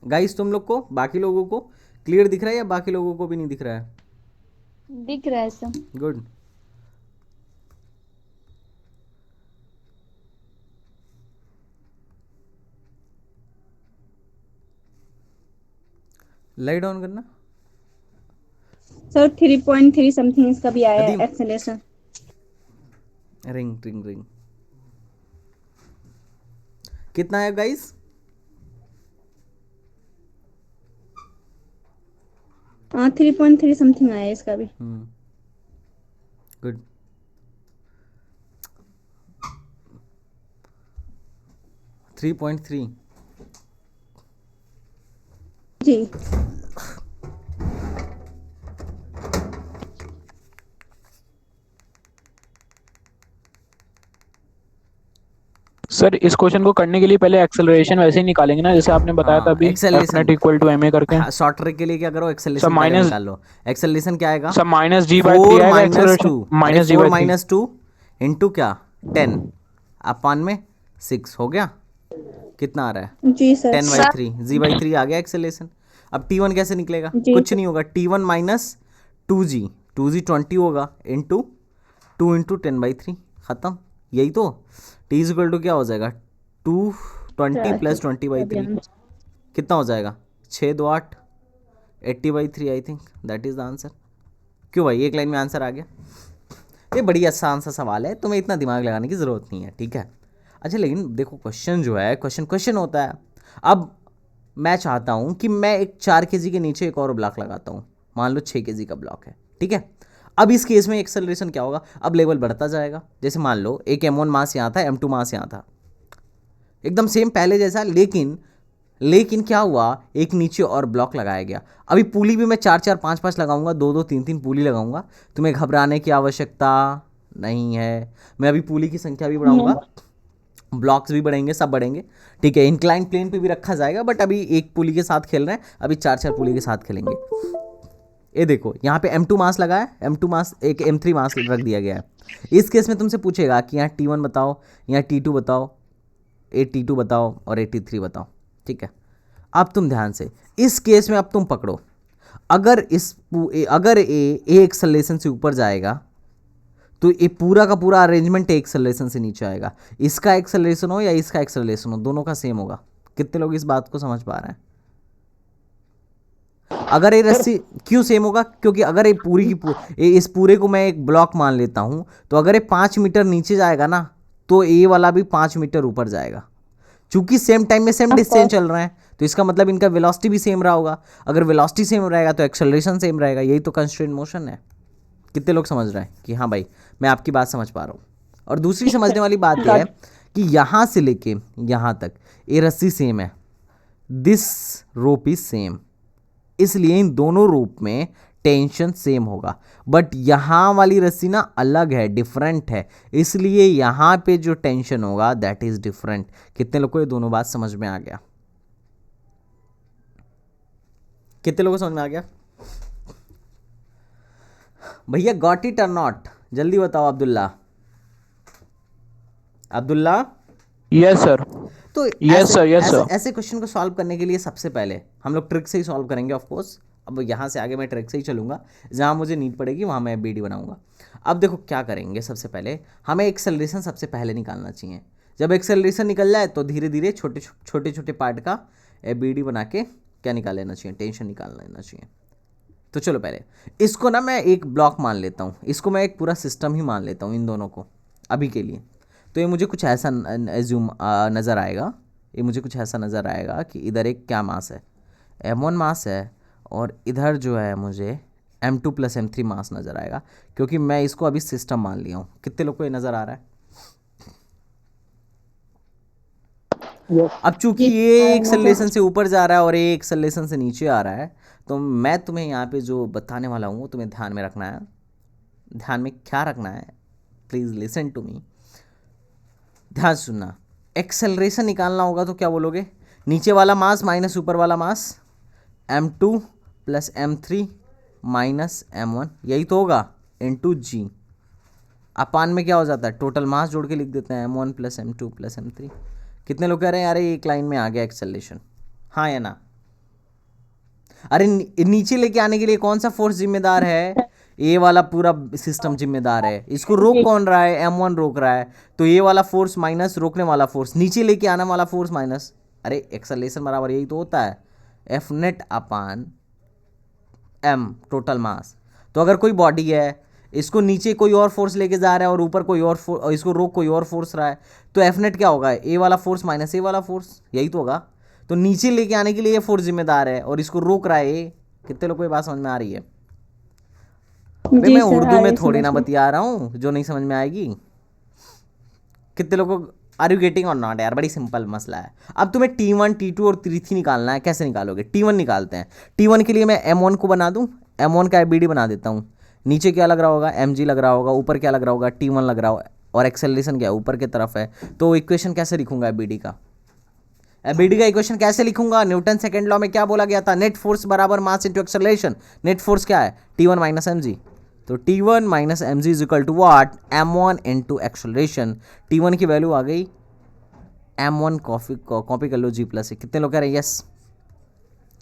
गाइस तुम लोग को, बाकी लोगों को क्लियर दिख रहा है या बाकी लोगों को भी नहीं दिख रहा है? दिख रहा है सर। गुड। लाइट ऑन करना। सर 3.3 समथिंग इसका भी आया अदीम। है एक्सेलरेशन। रिंग रिंग रिंग कितना है गाइस? हाँ 3.3 समथिंग आया है इसका भी। गुड। Three point three. जी सर इस क्वेश्चन को करने के लिए पहले एक्सेलरेशन वैसे ही निकालेंगे ना, जैसे आपने बताया था अभी, acceleration। F net equal to ma करके। हाँ, शॉर्ट ट्रिक के लिए क्या करो, सब एक्सेलरेशन पहले माइनस, निकाल लो। एक्सेलरेशन क्या आएगा? सब माइनस g/3 आएगा acceleration, minus four g/3। Minus two into क्या 10 अपान में 6 हो गया। कितना आ रहा है? जी सर। 10/3 g/3 आ गया एक्सेलरेशन। अब T1 कैसे निकलेगा? जी कुछ सर। नहीं होगा, T1 माइनस 2g, 2g 20 होगा इंटू 2 इंटू 10/3, ख़त्म। यही तो t इज इक्वल टू क्या हो जाएगा? 220 प्लस 20/3 कितना हो जाएगा? 6 2 8 80/3 I think that is the answer. क्यों भाई एक लाइन में आंसर आ गया? ये बड़ी आसान सा सवाल है, तुम्हें इतना दिमाग लगाने की ज़रूरत नहीं है, ठीक है। अच्छा लेकिन देखो क्वेश्चन जो है, क्वेश्चन होता है। अब मैं चाहता हूँ कि मैं एक 4 kg के नीचे एक और ब्लॉक लगाता हूँ, मान लो 6 kg का ब्लॉक है, ठीक है। अब इस केस में एक्सेलरेशन क्या होगा? अब लेवल बढ़ता जाएगा। जैसे मान लो एक m1 मास यहाँ था, m2 मास यहाँ था, एकदम सेम पहले जैसा, लेकिन क्या हुआ, एक नीचे और ब्लॉक लगाया गया। अभी पुली भी मैं 4 4 5 5 लगाऊंगा, 2 2 3 3 पुली लगाऊंगा। तुम्हें घबराने की आवश्यकता नहीं है, मैं अभी पुली की संख्या भी बढ़ाऊंगा, ब्लॉक्स भी बढ़ेंगे, सब बढ़ेंगे, ठीक है। इंक्लाइन प्लेन पे भी रखा जाएगा, बट अभी एक पुली के साथ खेल रहे हैं, अभी 4 4 पुली के साथ खेलेंगे। ये देखो यहाँ पे m2 मास लगा है, m2 मास एक m3 मास रख दिया गया है। इस केस में तुमसे पूछेगा कि यहाँ T1 बताओ, यहाँ T2 बताओ, A T2 बताओ और A T3 बताओ, ठीक है। अब तुम ध्यान से इस केस में अब तुम पकड़ो, अगर ए एक्सेलरेशन से ऊपर जाएगा तो ये पूरा का पूरा अरेंजमेंट एक्सेलरेशन से नीचे आएगा। इसका एक्सेलरेशन हो या इसका एक्सेलरेशन हो, दोनों का सेम होगा। कितने लोग इस बात को समझ पा रहे हैं? अगर ये रस्सी क्यों सेम होगा? क्योंकि अगर ये पूरी की इस पूरे को मैं एक ब्लॉक मान लेता हूं, तो अगर ये 5 मीटर नीचे जाएगा ना, तो ए वाला भी 5 मीटर ऊपर जाएगा। चूंकि सेम टाइम में सेम डिस्टेंस चल रहे हैं, तो इसका मतलब इनका वेलोसिटी भी सेम रहा होगा। अगर वेलोसिटी सेम रहेगा तो एक्सेलरेशन सेम रहेगा। यही तो कंस्ट्रेंट मोशन है। कितने लोग समझ रहे हैं कि हाँ भाई मैं आपकी बात समझ पा रहा हूँ? और दूसरी समझने वाली बात यह है कि यहाँ से लेके यहाँ तक ये रस्सी सेम है, दिस रोप इज सेम, इसलिए इन दोनों रोप में टेंशन सेम होगा। बट यहाँ वाली रस्सी ना अलग है, डिफरेंट है, इसलिए यहाँ पे जो टेंशन होगा दैट इज डिफरेंट। कितने लोग को ये दोनों बात समझ में आ गया? कितने लोगों को समझ में आ गया भैया? Got it or not? जल्दी बताओ अब्दुल्ला। Abdullah yes sir. तो यस सर, यस सर। ऐसे क्वेश्चन को सॉल्व करने के लिए सबसे पहले हम लोग ट्रिक से ही सॉल्व करेंगे ऑफ कोर्स। अब यहाँ से आगे मैं ट्रिक से ही चलूँगा, जहाँ मुझे नीड पड़ेगी वहाँ मैं बीडी बनाऊँगा। अब देखो क्या करेंगे, सबसे पहले हमें एक्सेलरेशन सबसे पहले निकालना चाहिए। जब एक्सेलरेशन निकल जाए तो धीरे धीरे छोटे छोटे पार्ट का बीडी बना के क्या निकाल लेना चाहिए, टेंशन निकाल लेना चाहिए। तो चलो पहले इसको ना मैं एक ब्लॉक मान लेता हूँ, इसको मैं एक पूरा सिस्टम ही मान लेता हूँ इन दोनों को अभी के लिए। तो ये मुझे कुछ ऐसा एज्यूम नज़र आएगा, ये मुझे कुछ ऐसा नज़र आएगा कि इधर एक क्या मास है, m1 मास है, और इधर जो है मुझे m2 + m3 मास नज़र आएगा, क्योंकि मैं इसको अभी सिस्टम मान लिया हूँ। कितने लोग को ये नज़र आ रहा है? अब चूंकि ये एक्सेलरेशन से ऊपर जा रहा है और ये एक्सेलरेशन से नीचे आ रहा है, तो मैं तुम्हें यहाँ पे जो बताने वाला हूँ वो तुम्हें ध्यान में रखना है। ध्यान में क्या रखना है? प्लीज़ लिसन टू मी, ध्यान सुनना। एक्सेलरेशन निकालना होगा तो क्या बोलोगे? नीचे वाला मास माइनस ऊपर वाला मास, m2 + m3 माइनस m1, यही तो होगा, इनटू g। अपान में क्या हो जाता है? टोटल मास जोड़ के लिख देते हैं, m1 + m2 + m3। कितने लोग कह रहे हैं यार एक लाइन में आ गया एक्सेलरेशन, हाँ या ना? अरे नीचे लेके आने के लिए कौन सा फोर्स जिम्मेदार है? ये वाला पूरा सिस्टम जिम्मेदार है। इसको रोक कौन रहा है? m1 रोक रहा है। तो ये वाला फोर्स माइनस रोकने वाला फोर्स, नीचे लेके आने वाला फोर्स माइनस, अरे एक्सेलरेशन बराबर यही तो होता है, F नेट अपान m टोटल मास। तो अगर कोई बॉडी है, इसको नीचे कोई और फोर्स लेके जा रहा है और ऊपर कोई और इसको रोक कोई और फोर्स रहा है, तो F नेट क्या होगा? ए वाला फोर्स माइनस ए वाला फोर्स, यही तो होगा। तो नीचे लेके आने के लिए ये फोर्स जिम्मेदार है और इसको रोक रहा है ये। कितने लोग को ये बात समझ में आ रही है? अबे मैं उर्दू में थोड़ी ना बतिया रहा हूँ जो नहीं समझ में आएगी। कितने लोगों को आर यू गेटिंग और नॉट? यार बड़ी सिंपल मसला है। अब तुम्हें T1 T2 और T3 निकालना है। कैसे निकालोगे? T1 निकालते हैं। T1 के लिए मैं m1 को बना दूं, m1 का बीडी बना देता हूँ। नीचे क्या लग रहा होगा? mg लग रहा होगा। ऊपर क्या लग रहा होगा? T1 लग रहा होगा। और एक्सेलरेशन क्या ऊपर की तरफ है, तो इक्वेशन कैसे लिखूंगा बीडी का? बीडी का इक्वेशन कैसे लिखूंगा? न्यूटन सेकेंड लॉ में क्या बोला गया था? नेट फोर्स बराबर mass into acceleration. Net force क्या है? T1 - mg। तो T1 - mg is equal to what? m1 into acceleration. T1 की वैल्यू आ गई m1, कॉपी कर लो g+1। कितने लोग कह रहे हैं यस?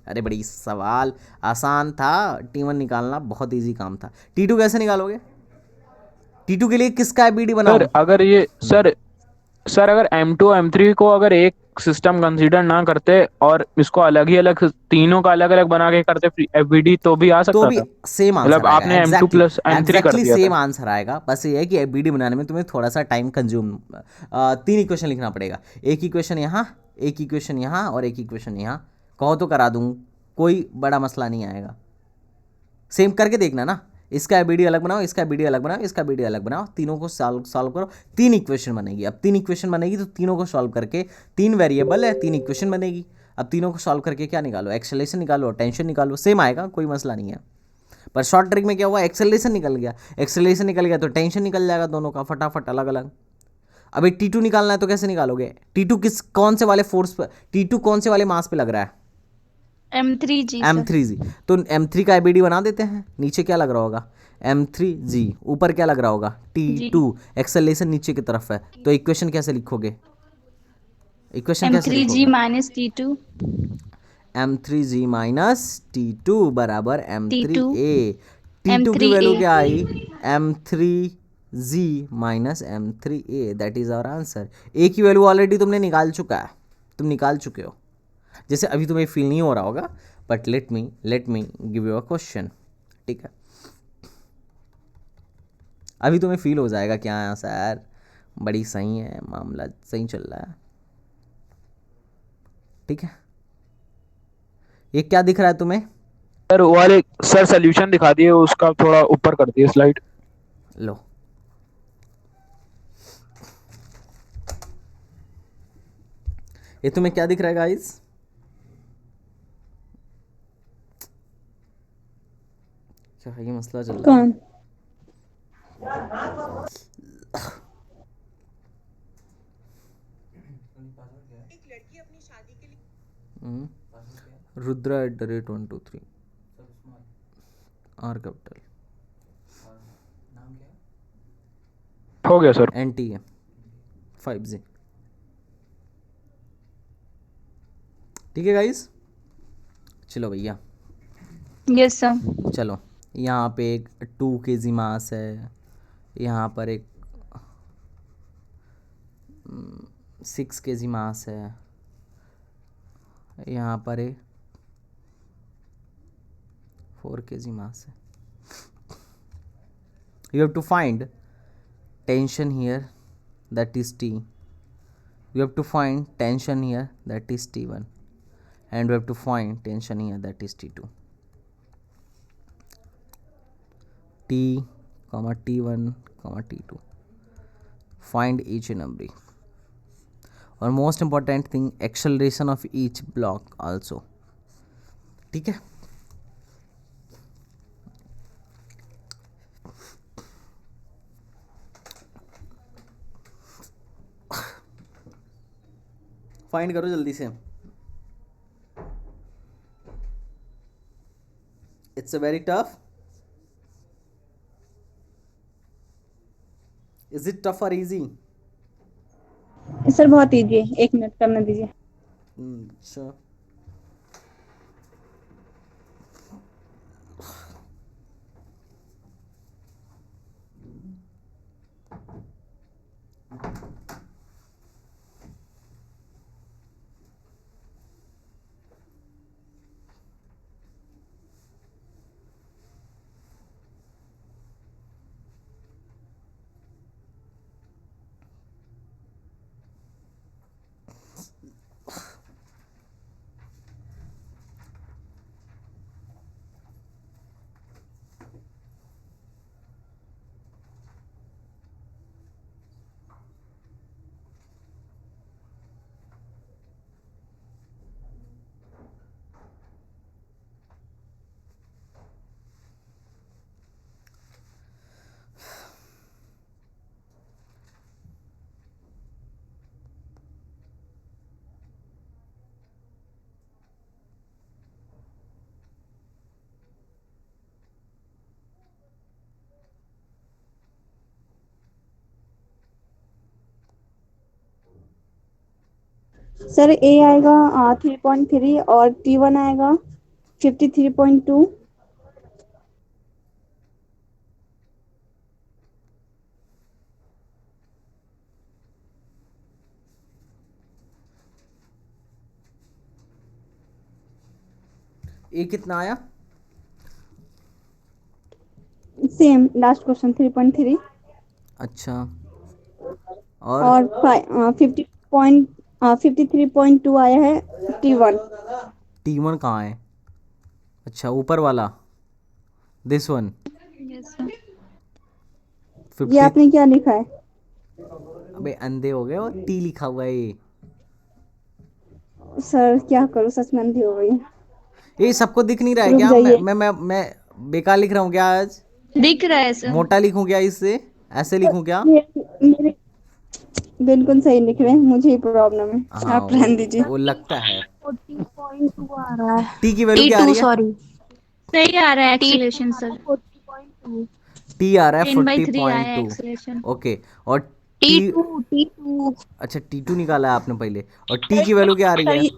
अरे बड़ी सवाल आसान था, T1 निकालना बहुत इजी काम था। T2 कैसे निकालोगे? T2 के लिए किसका बीडी बनाओ? सर अगर ये सर अगर m2 m3 को अगर एक सिस्टम कंसीडर ना करते और इसको अलग ही अलग तीनों का अलग अलग बना के करते FBD, तो भी आ तो सकता भी था। सेम आंसर मतलब आपने m2 + m3 कर दिया सेम था। आंसर आएगा। बस ये है कि बीडी बनाने में तुम्हें थोड़ा सा टाइम कंज्यूम, 3 इक्वेशन लिखना पड़ेगा। एक इक्वेशन यहाँ, एक इक्वेशन यहाँ और एक इक्वेशन यहाँ। कहो तो करा दूँ, कोई बड़ा मसला नहीं आएगा। सेम करके देखना ना, इसका बीडी अलग बनाओ, इसका बीडी अलग बनाओ, इसका बीडी अलग बनाओ, तीनों को सॉल्व करो। 3 इक्वेशन बनेगी। अब 3 इक्वेशन बनेगी तो तीनों को सॉल्व करके, 3 वेरिएबल है, 3 इक्वेशन बनेगी। अब तीनों को सॉल्व करके क्या निकालो? एक्सेलरेशन निकालो, टेंशन निकालो। सेम आएगा, कोई मसला नहीं है। पर शॉर्ट ट्रिक में क्या हुआ? एक्सेलरेशन निकल गया, एक्सेलरेशन निकल गया तो टेंशन निकल जाएगा दोनों का फटाफट अलग अलग। अभी T2 निकालना है तो कैसे निकालोगे? T2 कौन से वाले फोर्स पर, T2 कौन से वाले मास पे लग रहा है? m3g m3g। तो m3 का बीडी बना देते हैं। नीचे क्या लग रहा होगा? m3g। ऊपर क्या लग रहा होगा? T2। एक्सेलरेशन नीचे की तरफ है, तो इक्वेशन कैसे लिखोगे? इक्वेशन कैसे m3g लिखोगे? - t2 m3g माइनस t2 बराबर m3a। t2 की M3A वैल्यू क्या आई? m3g minus m3a, that is our answer. a की वैल्यू ऑलरेडी तुमने निकाल चुका है, तुम निकाल चुके हो। जैसे अभी तुम्हें फील नहीं हो रहा होगा, but let me give you a question, ठीक है? अभी तुम्हें फील हो जाएगा क्या है सर, बड़ी सही है, मामला सही चल रहा है, ठीक है? ये क्या दिख रहा है तुम्हें? सर वो वाले सर सोल्यूशन दिखा दिए, उसका थोड़ा ऊपर कर दिए स्लाइड। लो, ये तुम्हें क्या दिख रहा है गाइस? क्या ये मसला चल रहा है? कौन? रुद्रा@123 आर कैपिटल हो गया सर। NTA 5G, ठीक है गाइस? चलो भैया, यस सर। चलो, यहाँ पे एक 2 kg मास है, यहाँ पर एक 6 kg मास है, यहाँ पर एक 4 kg मास है। You have to find tension here, that is T. You have to find tension here, that is T1, and we have to find tension here, that is T2. T, T1, T2. Find each and every. और most important thing, acceleration of each block also, ठीक है? Find करो जल्दी से। It's a very tough. Is it tough और easy? Sir बहुत easy है, 1 minute करने दीजिए। अच्छा, सर ए आएगा 3.3 और T1 आएगा 53.2। ये कितना आया? सेम लास्ट क्वेश्चन 3.3 अच्छा, और 53.2 आया है T1। T1 कहाँ है? अच्छा, ऊपर वाला, दिस वन। Yes sir. 50। ये आपने क्या लिखा है? अबे अंधे हो गए, और T लिखा हुआ है ये। सर क्या करूं, सच में अंधी हो गई। ये सबको दिख नहीं रहा है रुक क्या? जाइए। मैं बेकार लिख रहा हूँ क्या आज? दिख रहा है सर। मोटा लिखूं क्या इससे? ऐसे लिखूं क्या? मेरे बिल्कुल सही लिख रहे हैं, मुझे ही प्रॉब्लम है। हाँ, आप रहने दीजिए। वो लगता है। 40.2 आ रहा है। T की वैल्यू क्या आ T2 रही है? सॉरी। सही आ रहा है एक्सीलरेशन सर। 40.2। T आ रहा है 10/3 आया 40.2। एक्सीलरेशन। ओके, और T2 अच्छा T2 निकाला है आपने पहले, और T की वैल्यू क्या आ रही है?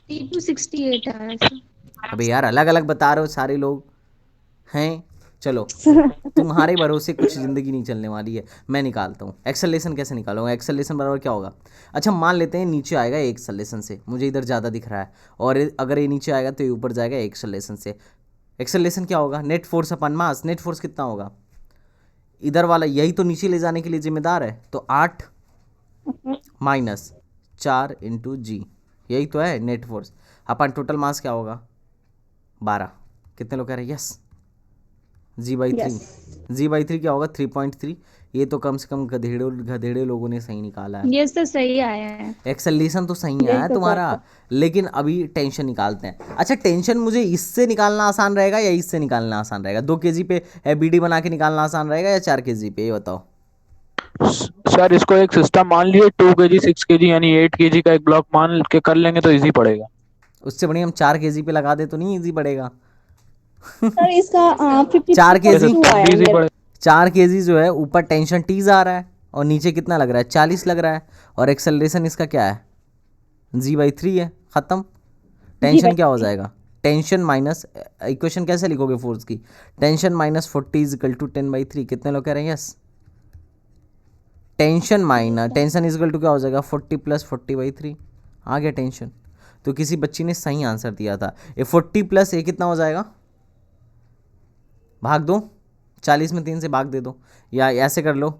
T2 68 आया सर। अबे यार अलग अलग बता रहे हो सारे लोग हैं। चलो तुम्हारे भरोसे कुछ ज़िंदगी नहीं चलने वाली है। मैं निकालता हूँ एक्सेलेरेशन। कैसे निकालूंगा एक्सेलेरेशन बराबर क्या होगा। अच्छा मान लेते हैं नीचे आएगा एक्सेलेरेशन से, मुझे इधर ज़्यादा दिख रहा है, और अगर ये नीचे आएगा तो ये ऊपर जाएगा एक्सेलेरेशन से। एक्सेलेरेशन क्या होगा, नेट फोर्स अपन मास। नेट फोर्स कितना होगा, इधर वाला यही तो नीचे ले जाने के लिए जिम्मेदार है, तो 8 माइनस 4 इंटू जी, यही तो है नेट फोर्स। अपन टोटल मास क्या होगा 12। कितने लोग कह रहे हैं yes. Yes. G by three क्या होगा 3.3। ये तो कम से कम गधेड़े लोगों ने सही निकाला है। ये सर सही आया है। एक्सेलेरेशन तो सही आया यही है तो तुम्हारा, लेकिन अभी टेंशन निकालते हैं। अच्छा टेंशन मुझे इससे निकालना आसान रहेगा या इससे निकालना आसान रहेगा, 2 केजी पे बीडी बना के निकालना आसान रहेगा या 4 केजी पे, ये बताओ। सर इसको एक सिस्टम मान लिए 2 kg 6 kg यानी 8 kg का एक ब्लॉक मान के कर लेंगे तो इजी पड़ेगा। उससे बढ़िया हम 4 केजी पे लगा दे तो नहीं इजी पड़ेगा। सर इसका 4 केजी 53.2 आया इजी मेरा। पड़ेगा। 4 केजी जो है ऊपर टेंशन टीज आ रहा है और नीचे कितना लग रहा है 40 लग रहा है, और एक्सेलरेशन इसका क्या है g/3 है। ख़त्म। टेंशन क्या हो जाएगा, टेंशन माइनस, इक्वेशन कैसे लिखोगे फोर्स की, tension minus 40 is equal to 10/3। कितने लोग कह रहे हैं yes. Tension minus tension is equal to क्या हो जाएगा 40 प्लस 40/3, आ गया टेंशन। तो किसी बच्ची ने सही आंसर दिया था। ये 40 प्लस ए कितना हो जाएगा, भाग दो 40 में 3 से भाग दे दो, या ऐसे कर लो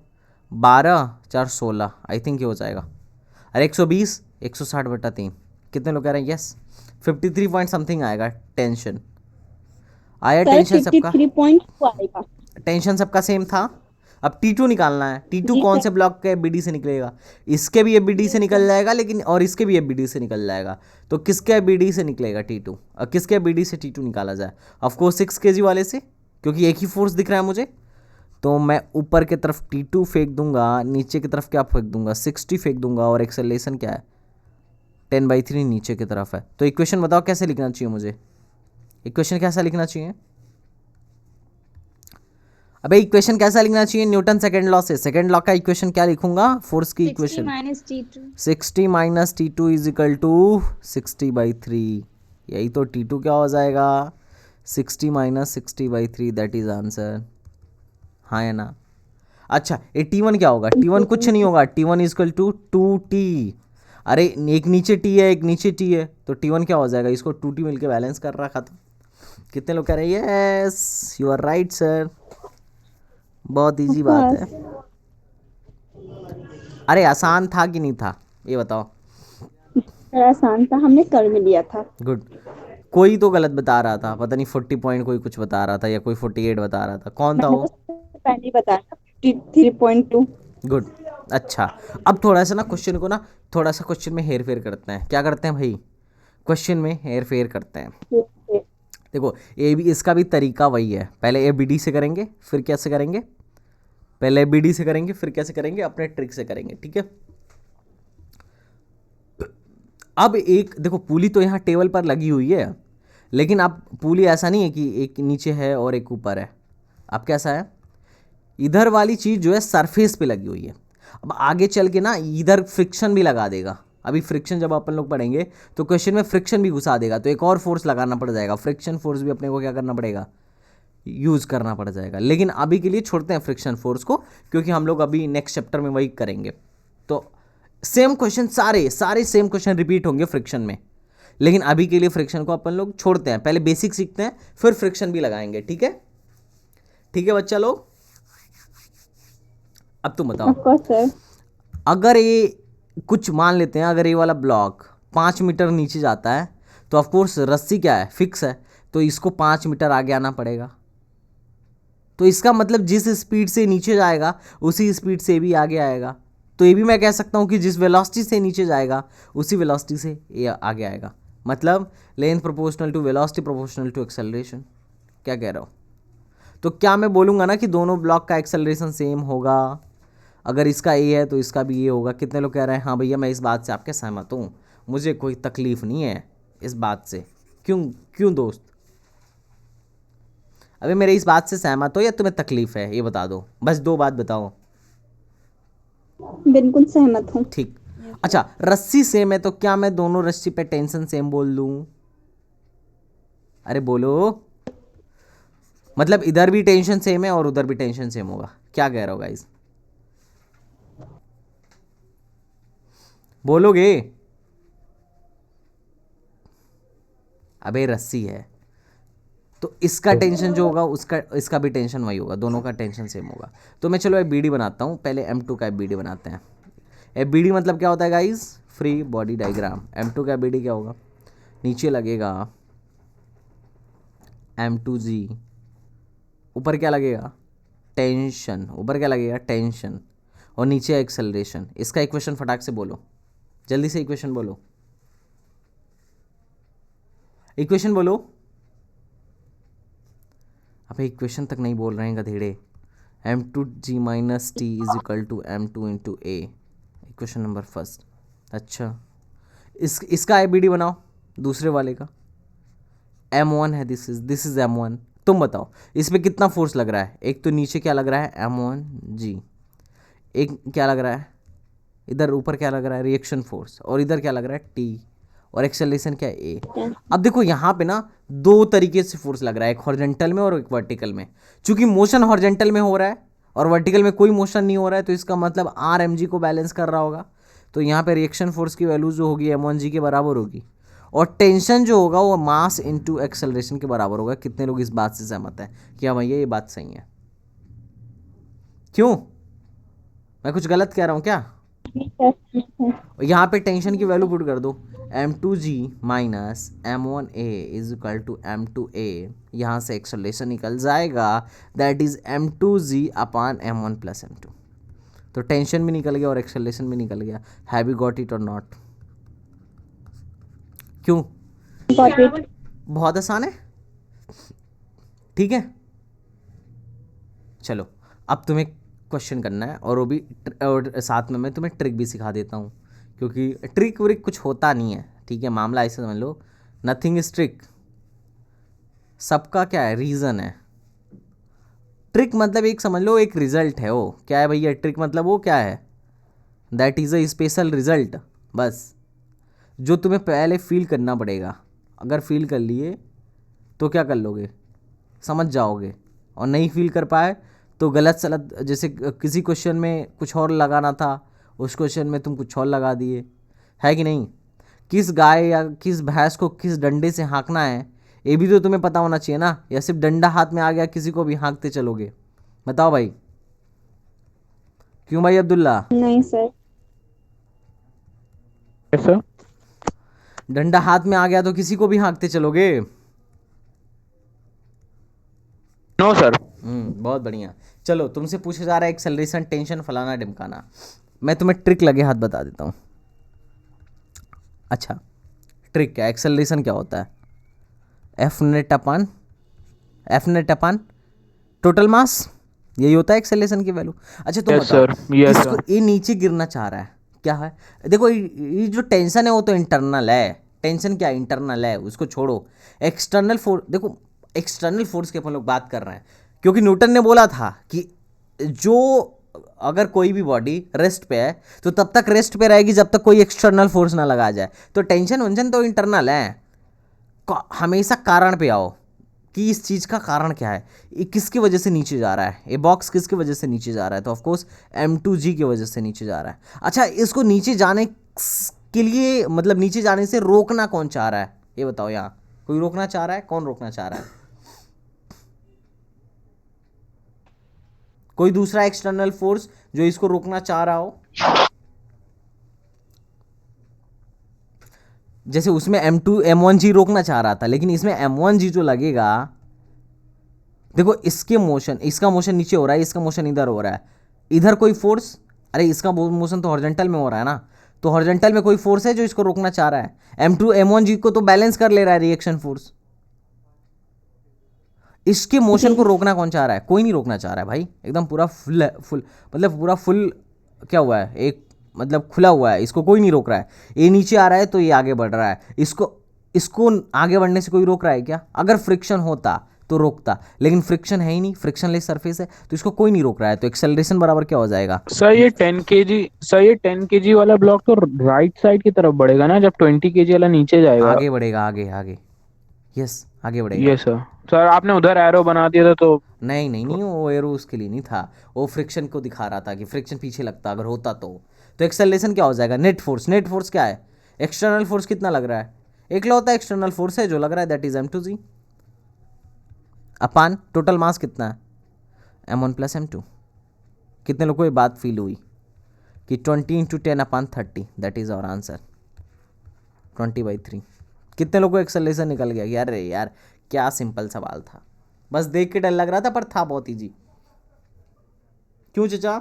12 4 16, आई थिंक ये हो जाएगा। अरे 120 160/3। कितने लोग कह रहे हैं यस। 53 पॉइंट समथिंग आएगा टेंशन। आया सर टेंशन सबका, 53.2 आएगा। टेंशन सबका सेम था। अब T2 निकालना है। T2 जी कौन सर। से ब्लॉक के BD से निकलेगा, इसके भी BD से निकल जाएगा, लेकिन और इसके भी BD से निकल जाएगा। तो किसके BD से निकलेगा T2, और किसके BD से T2 निकाला जाए, ऑफकोर्स 6 kg वाले से, क्योंकि एक ही फोर्स दिख रहा है मुझे। तो मैं ऊपर की तरफ T2 फेंक दूंगा, नीचे की तरफ क्या फेंक दूंगा 60 फेंक दूंगा, और एक्सेलरेशन क्या है 10/3 नीचे की तरफ है। तो इक्वेशन बताओ कैसे लिखना चाहिए मुझे, इक्वेशन कैसा लिखना चाहिए। अबे इक्वेशन कैसा लिखना चाहिए, न्यूटन सेकंड लॉ से। सेकंड लॉ का इक्वेशन क्या लिखूंगा, फोर्स की 60 इक्वेशन माइनस T2। 60 माइनस T2 इज इक्वल टू 60/3। यही तो T2 क्या हो जाएगा 60 माइनस 60/3, दैट इज आंसर। हाँ है ना। अच्छा ये T1 क्या होगा, T1 कुछ नहीं होगा, T1 is equal to 2T। अरे एक नीचे T है एक नीचे T है, तो T1 क्या हो जाएगा, इसको 2T मिलके बैलेंस कर रहा खत्म। कितने लोग कह रहे हैं yes you are right sir, बहुत इजी बात है। अरे आसान था कि नहीं था ये बताओ। सर आसान था, हमने कर भी लिया था। गुड। कोई तो गलत बता रहा था, पता नहीं 40 पॉइंट कोई कुछ बता रहा था या कोई 48 बता रहा था, कौन था मैंने वो। तो सबसे पहले ही बताया था 53.2। गुड। अच्छा अब थोड़ा सा ना क्वेश्चन को ना, थोड़ा सा क्वेश्चन में हेर फेर करते हैं। क्या करते हैं भाई, क्वेश्चन में हेर फेर करते हैं। देखो ये भी, इसका भी तरीका वही है, पहले ABD से करेंगे फिर कैसे करेंगे, पहले BD से करेंगे फिर कैसे करेंगे, अपने ट्रिक से करेंगे, ठीक है। अब एक देखो पुली तो यहाँ टेबल पर लगी हुई है, लेकिन अब पुली ऐसा नहीं है कि एक नीचे है और एक ऊपर है। अब कैसा है, इधर वाली चीज़ जो है सरफेस पे लगी हुई है। अब आगे चल के ना इधर फ्रिक्शन भी लगा देगा। अभी फ्रिक्शन जब अपन लोग पढ़ेंगे तो क्वेश्चन में फ्रिक्शन भी घुसा देगा, तो एक और फोर्स लगाना पड़ जाएगा, फ्रिक्शन फोर्स भी अपने को क्या करना पड़ेगा, यूज़ करना पड़ जाएगा। लेकिन अभी के लिए छोड़ते हैं फ्रिक्शन फोर्स को, क्योंकि हम लोग अभी नेक्स्ट चैप्टर में वही करेंगे। तो सेम क्वेश्चन, सारे सारे सेम क्वेश्चन रिपीट होंगे फ्रिक्शन में, लेकिन अभी के लिए फ्रिक्शन को अपन लोग छोड़ते हैं, पहले बेसिक सीखते हैं फिर फ्रिक्शन भी लगाएंगे, ठीक है। ठीक है बच्चा लोग, अब तुम बताओ। Of course sir. अगर ये कुछ मान लेते हैं, अगर ये वाला ब्लॉक 5 मीटर नीचे जाता है तो ऑफकोर्स रस्सी क्या है, फिक्स है, तो इसको 5 मीटर आगे आना पड़ेगा। तो इसका मतलब जिस स्पीड से नीचे जाएगा उसी स्पीड से भी आगे आएगा। तो ये भी मैं कह सकता हूँ कि जिस वेलोसिटी से नीचे जाएगा उसी वेलोसिटी से ये आगे आएगा। मतलब length proportional to velocity proportional to acceleration. क्या कह रहा हो, तो क्या मैं बोलूँगा ना कि दोनों ब्लॉक का एक्सेलरेशन सेम होगा, अगर इसका ए है तो इसका भी ये होगा। कितने लोग कह रहे हैं हाँ भैया मैं इस बात से आपके सहमत हूँ, मुझे कोई तकलीफ नहीं है इस बात से। क्यों क्यों दोस्त, अबे मेरे इस बात से सहमत हो या तुम्हें तकलीफ है, ये बता दो, बस 2 बात बताओ। बिल्कुल सहमत हूँ। ठीक। अच्छा रस्सी सेम है तो क्या मैं दोनों रस्सी पे टेंशन सेम बोल दूं? अरे बोलो, मतलब इधर भी टेंशन सेम है और उधर भी टेंशन सेम होगा, क्या कह रहे हो गाइस? बोलोगे? अबे रस्सी है तो इसका टेंशन जो होगा उसका इसका भी टेंशन वही होगा, दोनों का टेंशन सेम होगा। तो मैं चलो एफ बनाता हूँ, पहले M2 का एफ बनाते हैं। एफ मतलब क्या होता है guys? Free body diagram. M2 का एफ क्या होगा? नीचे लगेगा M2G, ऊपर क्या लगेगा? टेंशन। ऊपर क्या लगेगा? टेंशन। और नीचे एक्सेलरेशन। इसका इक्वेशन फटाक से बोलो, जल्दी से इक्वेशन बोलो, इक्वेशन बोलो। अबे इक्वेशन तक नहीं बोल रहे हैं गधेड़े। M2G minus T is equal to M2 into a, equation number first. अच्छा इसका एबीडी बनाओ, दूसरे वाले का। M1 है, दिस इज M1। तुम बताओ इस पे कितना फोर्स लग रहा है? एक तो नीचे क्या लग रहा है? M1G। एक क्या लग रहा है इधर ऊपर? क्या लग रहा है? Reaction force. और इधर क्या लग रहा है? T। और एक्सेलरेशन क्या है? A। अब देखो यहाँ पे ना दो तरीके से फोर्स लग रहा है, एक हॉरिजॉन्टल में और एक वर्टिकल में। चूंकि मोशन हॉरिजॉन्टल में हो रहा है और वर्टिकल में कोई मोशन नहीं हो रहा है, तो इसका मतलब आर एम जी को बैलेंस कर रहा होगा। तो यहाँ पे रिएक्शन फोर्स की वैल्यू जो होगी M1G के बराबर होगी, और टेंशन जो होगा वो मास इंटू एक्सेलरेशन के बराबर होगा। कितने लोग इस बात से सहमत हैं कि हाँ भैया ये बात सही है? क्यों, मैं कुछ गलत कह रहा हूँ क्या? यहाँ पे टेंशन की वैल्यू पुट कर दो, M2G minus M1A is equal to M2A। यहाँ से एक्सेलरेशन निकल जाएगा, that is M2G upon M1 plus M2। तो टेंशन भी निकल गया और एक्सेलरेशन भी निकल गया। Have you got it or not? क्यों? बहुत आसान है, ठीक है। चलो अब तुम्हें क्वेश्चन करना है, और वो भी और साथ में मैं तुम्हें ट्रिक भी सिखा देता हूँ, क्योंकि ट्रिक व्रिक कुछ होता नहीं है, ठीक है। मामला ऐसे समझ लो, नथिंग इज ट्रिक, सबका क्या है? रीज़न है। ट्रिक मतलब एक समझ लो एक रिजल्ट है। वो क्या है भैया? ट्रिक मतलब वो क्या है? That is a special result, बस जो तुम्हें पहले फील करना पड़ेगा। अगर फील कर लिए तो क्या कर लोगे? समझ जाओगे। और नहीं फील कर पाए तो गलत सलत, जैसे किसी क्वेश्चन में कुछ और लगाना था, उस क्वेश्चन में तुम कुछ और लगा दिए, है कि नहीं? किस गाय या किस भैंस को किस डंडे से हाँकना है ये भी तो तुम्हें पता होना चाहिए ना, या सिर्फ डंडा हाथ में आ गया किसी को भी हाँकते चलोगे? बताओ भाई, क्यों भाई अब्दुल्ला? नहीं सर। सर डंडा हाथ में आ गया तो किसी को भी हाँकते चलोगे? No sir. बहुत बढ़िया। चलो तुमसे पूछा जा रहा है एक्सेलरेशन, टेंशन, फलाना ढिमकाना। मैं तुम्हें ट्रिक लगे हाथ बता देता हूँ। अच्छा ट्रिक क्या? एक्सेलरेशन क्या होता है? एफ नेट अपान टोटल मास, यही होता है एक्सेलरेशन की वैल्यू। अच्छा तुम यस बताओ, सर, यस इसको सर। ये नीचे गिरना चाह रहा है, क्या है? देखो ये जो टेंशन है वो तो इंटरनल है। टेंशन क्या इंटरनल है, उसको छोड़ो। एक्सटर्नल फोर्स, देखो एक्सटर्नल फोर्स की अपन लोग बात कर रहे हैं, क्योंकि न्यूटन ने बोला था कि जो अगर कोई भी बॉडी रेस्ट पे है तो तब तक रेस्ट पे रहेगी जब तक कोई एक्सटर्नल फोर्स ना लगा जाए। तो टेंशन वंशन तो इंटरनल है। हमेशा कारण पे आओ कि इस चीज़ का कारण क्या है, ये किसकी वजह से नीचे जा रहा है, ये बॉक्स किसकी वजह से नीचे जा रहा है? तो ऑफकोर्स M2G की वजह से नीचे जा रहा है। अच्छा इसको नीचे जाने के लिए, मतलब नीचे जाने से रोकना कौन चाह रहा है? ये बताओ, यहाँ कोई रोकना चाह रहा है? कौन रोकना चाह रहा है? कोई दूसरा एक्सटर्नल फोर्स जो इसको रोकना चाह रहा हो? जैसे उसमें M1G रोकना चाह रहा था, लेकिन इसमें M1G जो लगेगा, देखो इसके मोशन, इसका मोशन नीचे हो रहा है, इसका मोशन इधर हो रहा है, इधर कोई फोर्स, अरे इसका मोशन तो हॉरिजॉन्टल में हो रहा है ना, तो हॉरिजॉन्टल में कोई फोर्स है जो इसको रोकना चाह रहा है। M1G को तो बैलेंस कर ले रहा है रिएक्शन फोर्स। इसके मोशन को रोकना कौन चाह रहा है? कोई नहीं रोकना चाह रहा है भाई, एकदम पूरा फुल मतलब पूरा फुल क्या हुआ है, एक मतलब खुला हुआ है, इसको कोई नहीं रोक रहा है। ये नीचे आ रहा है तो ये आगे बढ़ रहा है, इसको आगे बढ़ने से कोई रोक रहा है क्या? अगर फ्रिक्शन होता तो रोकता, लेकिन फ्रिक्शन है ही नहीं, फ्रिक्शनलेस सरफेस है तो इसको कोई नहीं रोक रहा है, तो एक्सेलरेशन बराबर क्या हो जाएगा? सर ये 10 kg वाला ब्लॉक तो राइट साइड की तरफ बढ़ेगा ना, जब 20 kg वाला नीचे जाएगा। आगे बढ़ेगा, आगे आगे, यस आगे बढ़ेगा। ये सर आपने उधर एरो बना दिया था तो। नहीं नहीं नहीं, वो एरो उसके लिए नहीं था, वो फ्रिक्शन को दिखा रहा था कि फ्रिक्शन पीछे लगता अगर होता तो एक्सेलरेशन क्या हो जाएगा? Net force. नेट फोर्स क्या है? एक्सटर्नल फोर्स कितना लग रहा है? एकलौता एक्सटर्नल फोर्स है जो लग रहा है, that is m2g upon total mass कितना है? m1 plus m2। कितने लोगों को ये बात फील हुई कि 20 × 10/30, दैट इज आवर आंसर 20/3। कितने लोगों को एक्सेलरेशन निकल गया? यार रे यार, क्या सिंपल सवाल था, बस देख के डर लग रहा था पर था बहुत ईजी। क्यों चचा?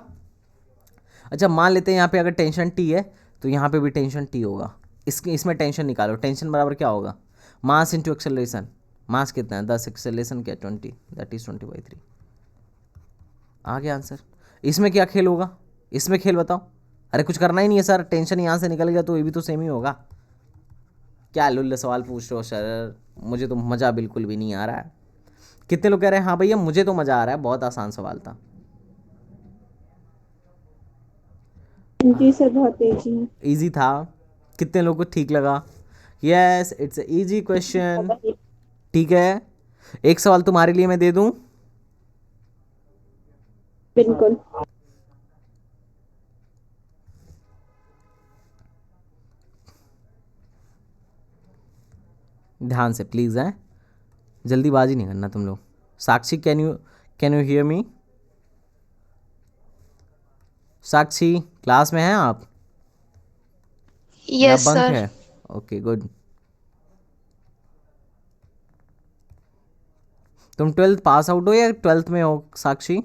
अच्छा मान लेते हैं यहाँ पे अगर टेंशन टी है तो यहाँ पे भी टेंशन टी होगा, इसमें टेंशन निकालो, टेंशन बराबर क्या होगा? मास इंटू एक्सेलरेशन। मास कितना है 10, एक्सेलरेशन क्या 20, दैट इज 20/3। आ गया आंसर। इसमें क्या खेल होगा? इसमें खेल बताओ। अरे कुछ करना ही नहीं है सर, टेंशन यहाँ से निकल गया तो ये भी तो सेम ही होगा। क्या लुल्ल सवाल पूछ रहे हो सर, मुझे तो मज़ा बिल्कुल भी नहीं आ रहा है। कितने लोग कह रहे हैं हाँ भैया मुझे तो मज़ा आ रहा है, बहुत आसान सवाल था। जी सर बहुत तेजी है। इजी था। कितने लोगों को ठीक लगा? Yes it's easy question. ठीक है, एक सवाल तुम्हारे लिए मैं दे दूं। बिल्कुल। ध्यान से प्लीज़ है, जल्दीबाजी नहीं करना तुम लोग। Sakshi can you hear me? Sakshi class में हैं आप या यस बंक सर। है? Okay good. तुम 12th पास आउट हो या 12th में हो साक्षी?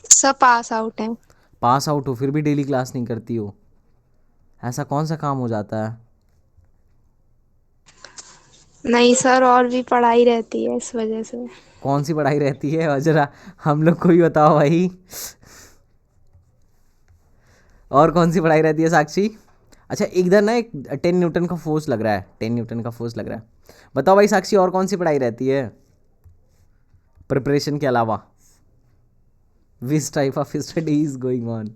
सब पास आउट है। पास आउट हो फिर भी डेली क्लास नहीं करती हो, ऐसा कौन सा काम हो जाता है? नहीं सर, और भी पढ़ाई रहती है इस वजह से। कौन सी पढ़ाई रहती है और जरा हम लोग को भी बताओ भाई, और कौन सी पढ़ाई रहती है साक्षी? अच्छा इधर ना एक 10 न्यूटन का फोर्स लग रहा है, 10 न्यूटन का फोर्स लग रहा है। बताओ भाई साक्षी, और कौन सी पढ़ाई रहती है प्रिपरेशन के अलावा? Which type of study is going on?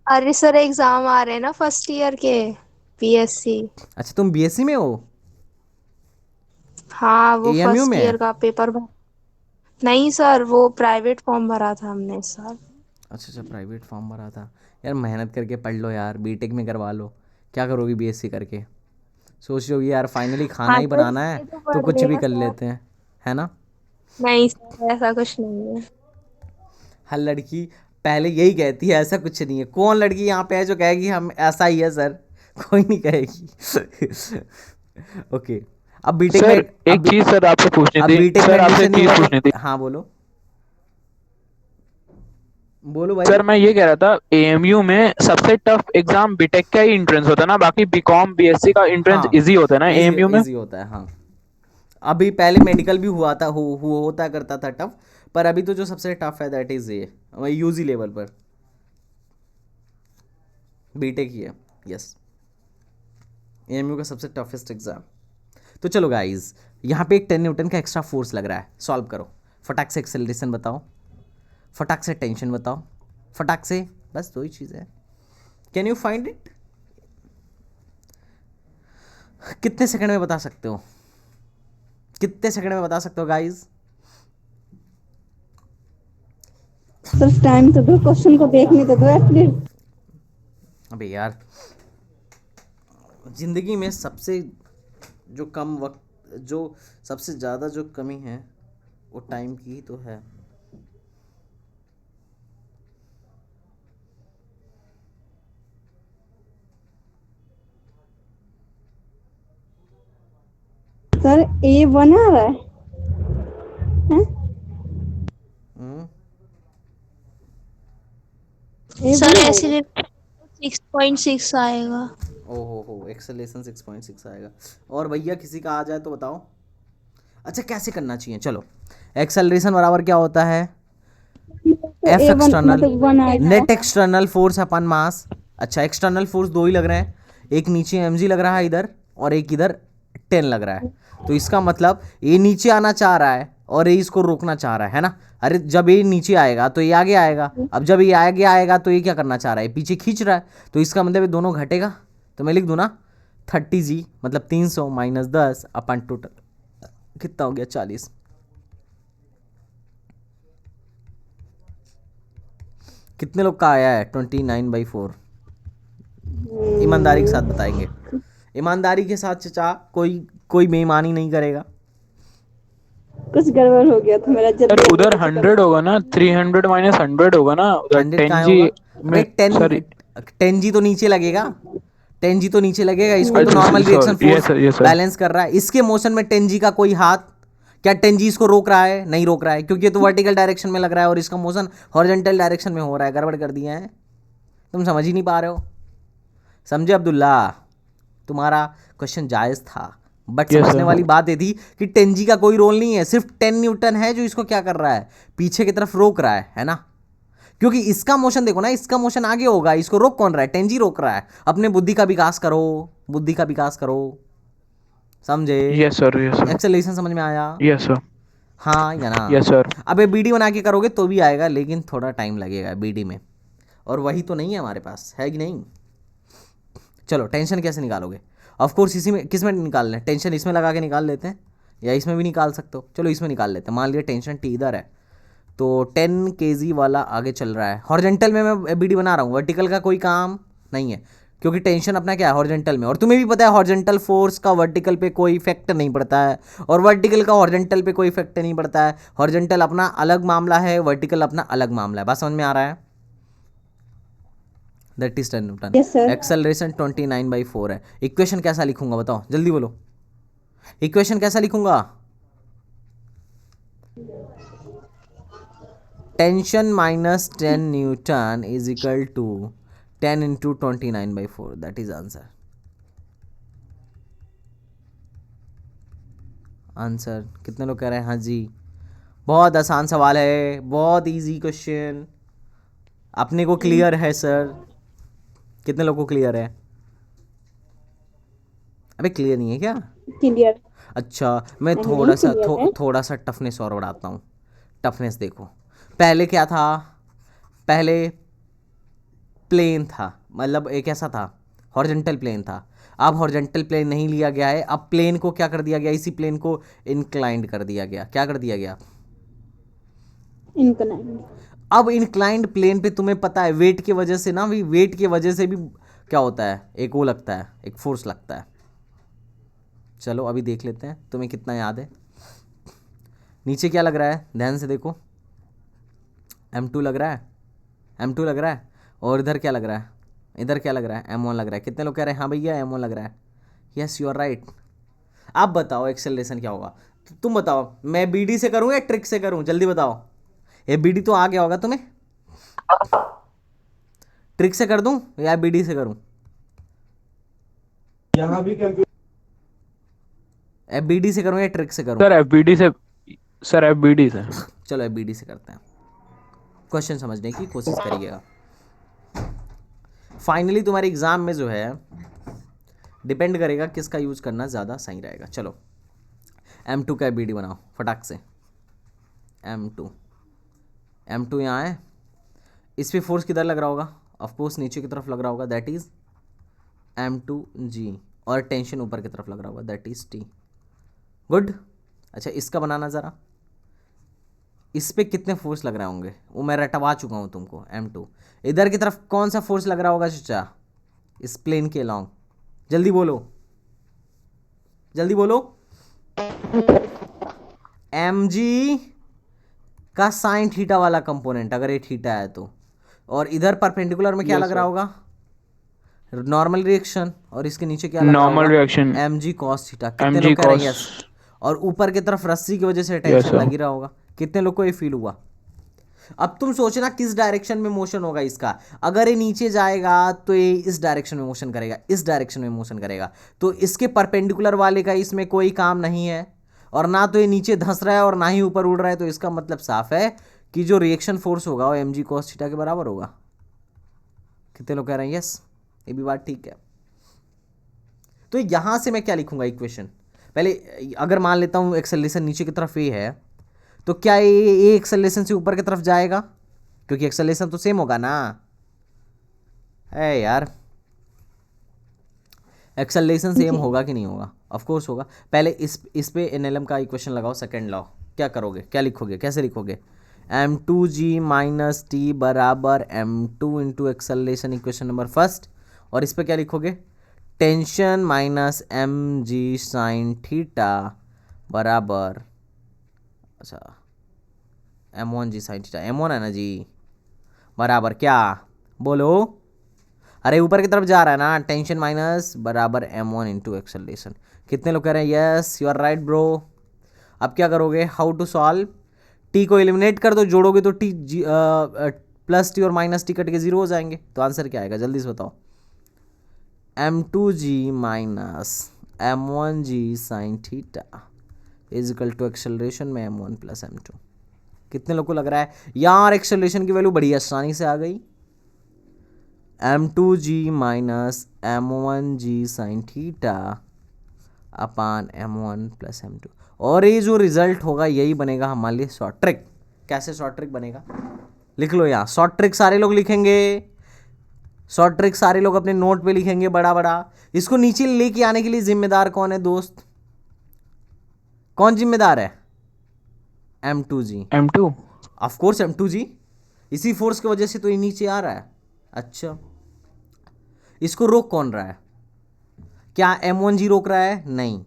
अरे सर एग्जाम आ रहे हैं ना फर्स्ट ईयर के, बीएससी। अच्छा तुम बीएससी में हो? हाँ वो एएमयू फर्स्ट में? ईयर का पेपर भर। नहीं सर, वो प्राइवेट फॉर्म भरा था हमने इस साल। अच्छा अच्छा, प्राइवेट फॉर्म भरा था। यार मेहनत करके पढ़ लो यार, बीटेक में करवा लो। क्या करोगी बीएससी करके? सोच रही होगी यार फाइनली खाना हाँ ही तो बनाना है इसलिए तो तो पढ़ कुछ रहे भी हैं कर सर। लेते हैं, है ना? नहीं सर ऐसा कुछ नहीं है। हर लड़की पहले यही कहती है ऐसा कुछ नहीं है। कौन लड़की यहाँ पे है जो कहेगी हम ऐसा ही है सर? कोई नहीं कहेगी। ओके, अब बीटेक में सर एक चीज सर आपसे पूछनी अब थी, बीटेक में सर आपसे एडमिशन एक नहीं चीज हुआ पूछनी थी। तो हाँ बोलो बोलो भाई। सर मैं ये कह रहा था, एएमयू में सबसे टफ एग्जाम बीटेक का ही एंट्रेंस होता है ना, बाकी बीकॉम बीएससी का एंट्रेंस हाँ इजी होता है ना इजी एएमयू में? इजी होता है हाँ। अभी पहले मेडिकल भी हुआ था, होता करता था टफ, पर अभी तो जो सबसे टफ है दैट इज ये यूजी लेवल पर बीटेक ही है। यस, एएमयू का सबसे टफेस्ट एग्जाम। तो चलो गाइज, यहाँ पे एक 10 न्यूटन का एक्स्ट्रा फोर्स लग रहा है, सॉल्व करो। फटाक से एक्सेलरेशन बताओ, फटाक से टेंशन बताओ, फटाक से, बस दो ही चीज़ है। Can you find it? कितने सेकंड में बता सकते हो? कितने सेकंड में बता सकते हो गाइज? सर टाइम तो दो, क्वेश्चन को देखने तो दो एटलीस्ट। अबे यार, जिंदगी में सबसे जो कम वक्त, जो सबसे ज़्यादा जो कमी है वो टाइम की ही तो है। सर A1 आ रहा है हैं? सर A1 ऐसे 6.6 आएगा। ओहो एक्सेलेरेशन 6.6 आएगा। और भैया किसी का आ जाए तो बताओ। अच्छा कैसे करना चाहिए, चलो। एक्सेलरेशन बराबर क्या होता है? एफ A1 एक्सटर्नल मतलब 1 आएगा। नेट एक्सटर्नल फोर्स अपन मास। अच्छा एक्सटर्नल फोर्स दो ही लग रहे हैं, एक नीचे mg लग रहा है इधर और एक इधर 10 लग रहा है। तो इसका मतलब ये नीचे आना चाह रहा है और ये इसको रोकना चाह रहा है ना। अरे जब ये नीचे आएगा तो ये आगे आएगा, अब जब ये आगे आएगा तो ये क्या करना चाह रहा है, पीछे खींच रहा है। तो इसका मतलब ये दोनों घटेगा। तो मैं लिख दूँ ना 30G मतलब 300 माइनस 10 अपन टोटल कितना हो गया 40। कितने लोग का आया है 29/4? ईमानदारी के साथ बताएंगे, ईमानदारी के साथ चचा, कोई बेईमानी नहीं करेगा। कुछ गड़बड़ हो गया था मेरा सर जल्दी उधर 100 होगा ना, 300 माइनस 100 होगा ना उधर 100 कहाँ 10G होगा? में। अरे सर 10G तो नीचे लगेगा, 10G तो नीचे लगेगा। इसको तो अच्छा नॉर्मल रिएक्शन सर, ये फोर्स सर ये सर बैलेंस कर रहा है। इसके मोशन में 10G का कोई हाथ, क्या 10G इसको रोक रहा है? नहीं रोक रहा है, क्योंकि ये तो वर्टिकल डायरेक्शन में लग रहा है और इसका मोशन हॉरिजॉन्टल डायरेक्शन में हो रहा है। गड़बड़ कर दिया है, तुम समझ ही नहीं पा रहे हो। समझे अब्दुल्ला? तुम्हारा क्वेश्चन जायज़ था, बट Yes, समझने sir. वाली बात ये थी कि 10G का कोई रोल नहीं है, सिर्फ 10 न्यूटन है जो इसको क्या कर रहा है, पीछे की तरफ रोक रहा है ना। क्योंकि इसका मोशन देखो ना, इसका मोशन आगे होगा, इसको रोक कौन रहा है? 10G रोक रहा है। अपने बुद्धि का विकास करो, बुद्धि का विकास करो, समझे? Yes sir, yes sir, acceleration समझ में आया? यस सर, हाँ या ना? Yes sir. अबे बीडी बना के करोगे तो भी आएगा, लेकिन थोड़ा टाइम लगेगा बीडी में, और वही तो नहीं है हमारे पास, है कि नहीं? चलो टेंशन कैसे निकालोगे? ऑफ कोर्स इसी में, किस में निकालना है टेंशन? इसमें लगा के निकाल लेते हैं, या इसमें भी निकाल सकते हो। चलो इसमें निकाल लेते हैं। मान लिया टेंशन टी इधर है, तो 10 kg वाला आगे चल रहा है। हॉरिजॉन्टल में मैं बीडी बना रहा हूँ, वर्टिकल का कोई काम नहीं है, क्योंकि टेंशन अपना क्या है, हॉरिजॉन्टल में। और तुम्हें भी पता है हॉरिजॉन्टल फोर्स का वर्टिकल पे कोई इफेक्ट नहीं पड़ता है, और वर्टिकल का हॉरिजॉन्टल पे कोई इफेक्ट नहीं पड़ता है। हॉरिजॉन्टल अपना अलग मामला है, वर्टिकल अपना अलग मामला है। बात समझ में आ रहा है? That is 10 Newton. Yes, sir. Acceleration 29/4 है। इक्वेशन कैसा लिखूंगा बताओ, जल्दी बोलो, इक्वेशन कैसा लिखूंगा? Tension minus 10 newton is equal to 10 into 29/4, that is answer. Answer कितने लोग कह रहे हैं हाँ जी? बहुत आसान सवाल है, बहुत इजी क्वेश्चन, अपने को क्लियर है सर? कितने लोगों को क्लियर है? अबे क्लियर नहीं है क्या? क्लियर। अच्छा, मैं नहीं, थोड़ा सा clear है। थोड़ा सा टफनेस और बढ़ाता हूँ। टफनेस देखो, पहले क्या था, पहले प्लेन था, मतलब एक ऐसा था, हॉरिजॉन्टल प्लेन था। अब हॉरिजॉन्टल प्लेन नहीं लिया गया है, अब प्लेन को क्या कर दिया गया, इसी प्लेन को इंक्लाइंड कर दिया गया। क्या कर दिया गया? इनकलाइन। अब इंक्लाइंड प्लेन पे तुम्हें पता है वेट की वजह से ना, भी वेट की वजह से भी क्या होता है, एक वो लगता है, एक फोर्स लगता है। चलो अभी देख लेते हैं तुम्हें कितना याद है। नीचे क्या लग रहा है, ध्यान से देखो, M2 लग रहा है, M2 लग रहा है, और इधर क्या लग रहा है, इधर क्या लग रहा है, M1 लग रहा है। कितने लोग कह रहे हैं हाँ भैया M1 लग रहा है? Yes you are right. आप बताओ एक्सेलरेशन क्या होगा? तुम बताओ, मैं BD से करूँ या ट्रिक से करूँ, जल्दी बताओ। ये BD तो आ गया होगा तुम्हें, ट्रिक से कर दूं या BD से करूं? यहाँ भी FBD से करूं या ट्रिक से करूं? सर FBD से, सर FBD से। चलो FBD से करते हैं, क्वेश्चन समझने की कोशिश करिएगा। फाइनली तुम्हारे एग्जाम में जो है डिपेंड करेगा किसका यूज करना ज़्यादा सही रहेगा। चलो M2 का FBD बनाओ फटाक से। M2 यहाँ है, इस पे फोर्स किधर लग रहा होगा? ऑफकोर्स नीचे की तरफ लग रहा होगा, दैट इज M2G, और टेंशन ऊपर की तरफ लग रहा होगा, दैट इज T। गुड। अच्छा इसका बनाना ज़रा, इस पे कितने फोर्स लग रहे होंगे वो मैं रटवा चुका हूँ तुमको। M2 इधर की तरफ कौन सा फोर्स लग रहा होगा चचा, इस प्लेन के लॉन्ग? जल्दी बोलो, जल्दी बोलो। mg का साइन थीटा वाला कंपोनेंट, अगर ये थीटा है तो, और इधर परपेंडिकुलर में क्या Yes, लग रहा sir. होगा, नॉर्मल रिएक्शन, और इसके नीचे क्या लग रहा नॉर्मल होगा, रिएक्शन, mg cos थीटा। कितने mg लोग कह रहे हैं cos। यस? और ऊपर की तरफ रस्सी की वजह से Yes, टेंशन sir. लगी रहा होगा। कितने लोग को ये फील हुआ? अब तुम सोचना किस डायरेक्शन में मोशन होगा इसका। अगर ये नीचे जाएगा तो ये इस डायरेक्शन में मोशन करेगा, इस डायरेक्शन में मोशन करेगा, तो इसके परपेंडिकुलर वाले का इसमें कोई काम नहीं है, और ना तो ये नीचे धंस रहा है और ना ही ऊपर उड़ रहा है। तो इसका मतलब साफ है कि जो रिएक्शन फोर्स होगा वो mg cos थीटा के बराबर होगा। कितने लोग कह रहे हैं यस? ये भी बात ठीक है। तो यहाँ से मैं क्या लिखूंगा इक्वेशन, पहले अगर मान लेता हूँ एक्सेलरेशन नीचे की तरफ ए है, तो क्या ये एक्सेलरेशन से ऊपर की तरफ जाएगा, क्योंकि एक्सेलरेशन तो सेम होगा ना। है यार, एक्सेलरेशन सेम होगा कि नहीं होगा, ऑफ कोर्स होगा। पहले इस पे एनएलएम का इक्वेशन लगाओ, सेकंड लॉ। क्या करोगे, क्या लिखोगे, कैसे लिखोगे, m2g माइनस टी बराबर m2 into acceleration, equation number first. और इस पे क्या लिखोगे, tension minus M G sine theta बराबर, अच्छा m1 जी साइन थीटा, m1 है ना जी, बराबर क्या, बोलो, अरे ऊपर की तरफ जा रहा है ना, टेंशन माइनस बराबर m1 इंटू एक्सेलरेशन। कितने लोग कह रहे हैं yes you are right bro. अब क्या करोगे, हाउ टू सॉल्व, टी को एलिमिनेट कर दो, जोड़ोगे तो टी प्लस टी और माइनस टी कट के जीरो हो जाएंगे। तो आंसर क्या आएगा, जल्दी से बताओ, m2g minus m1g sine theta is equal to acceleration में m1 प्लस m2। कितने लोग को लग रहा है यार एक्सेलरेशन की वैल्यू बड़ी आसानी से आ गई, m2g minus m1g sine theta upon m1 plus m2। और ये जो रिजल्ट होगा यही बनेगा हमारे लिए शॉर्ट ट्रिक। कैसे शॉर्ट ट्रिक बनेगा, लिख लो यहाँ, शॉर्ट ट्रिक सारे लोग लिखेंगे, शॉर्ट ट्रिक सारे लोग अपने नोट पे लिखेंगे बड़ा बड़ा। इसको नीचे लेके आने के लिए जिम्मेदार कौन है दोस्त, कौन जिम्मेदार है, m2g, m2 of course m2g, इसी फोर्स की वजह से तो ये नीचे आ रहा है। अच्छा, इसको रोक कौन रहा है, क्या m1g रोक रहा है, नहीं,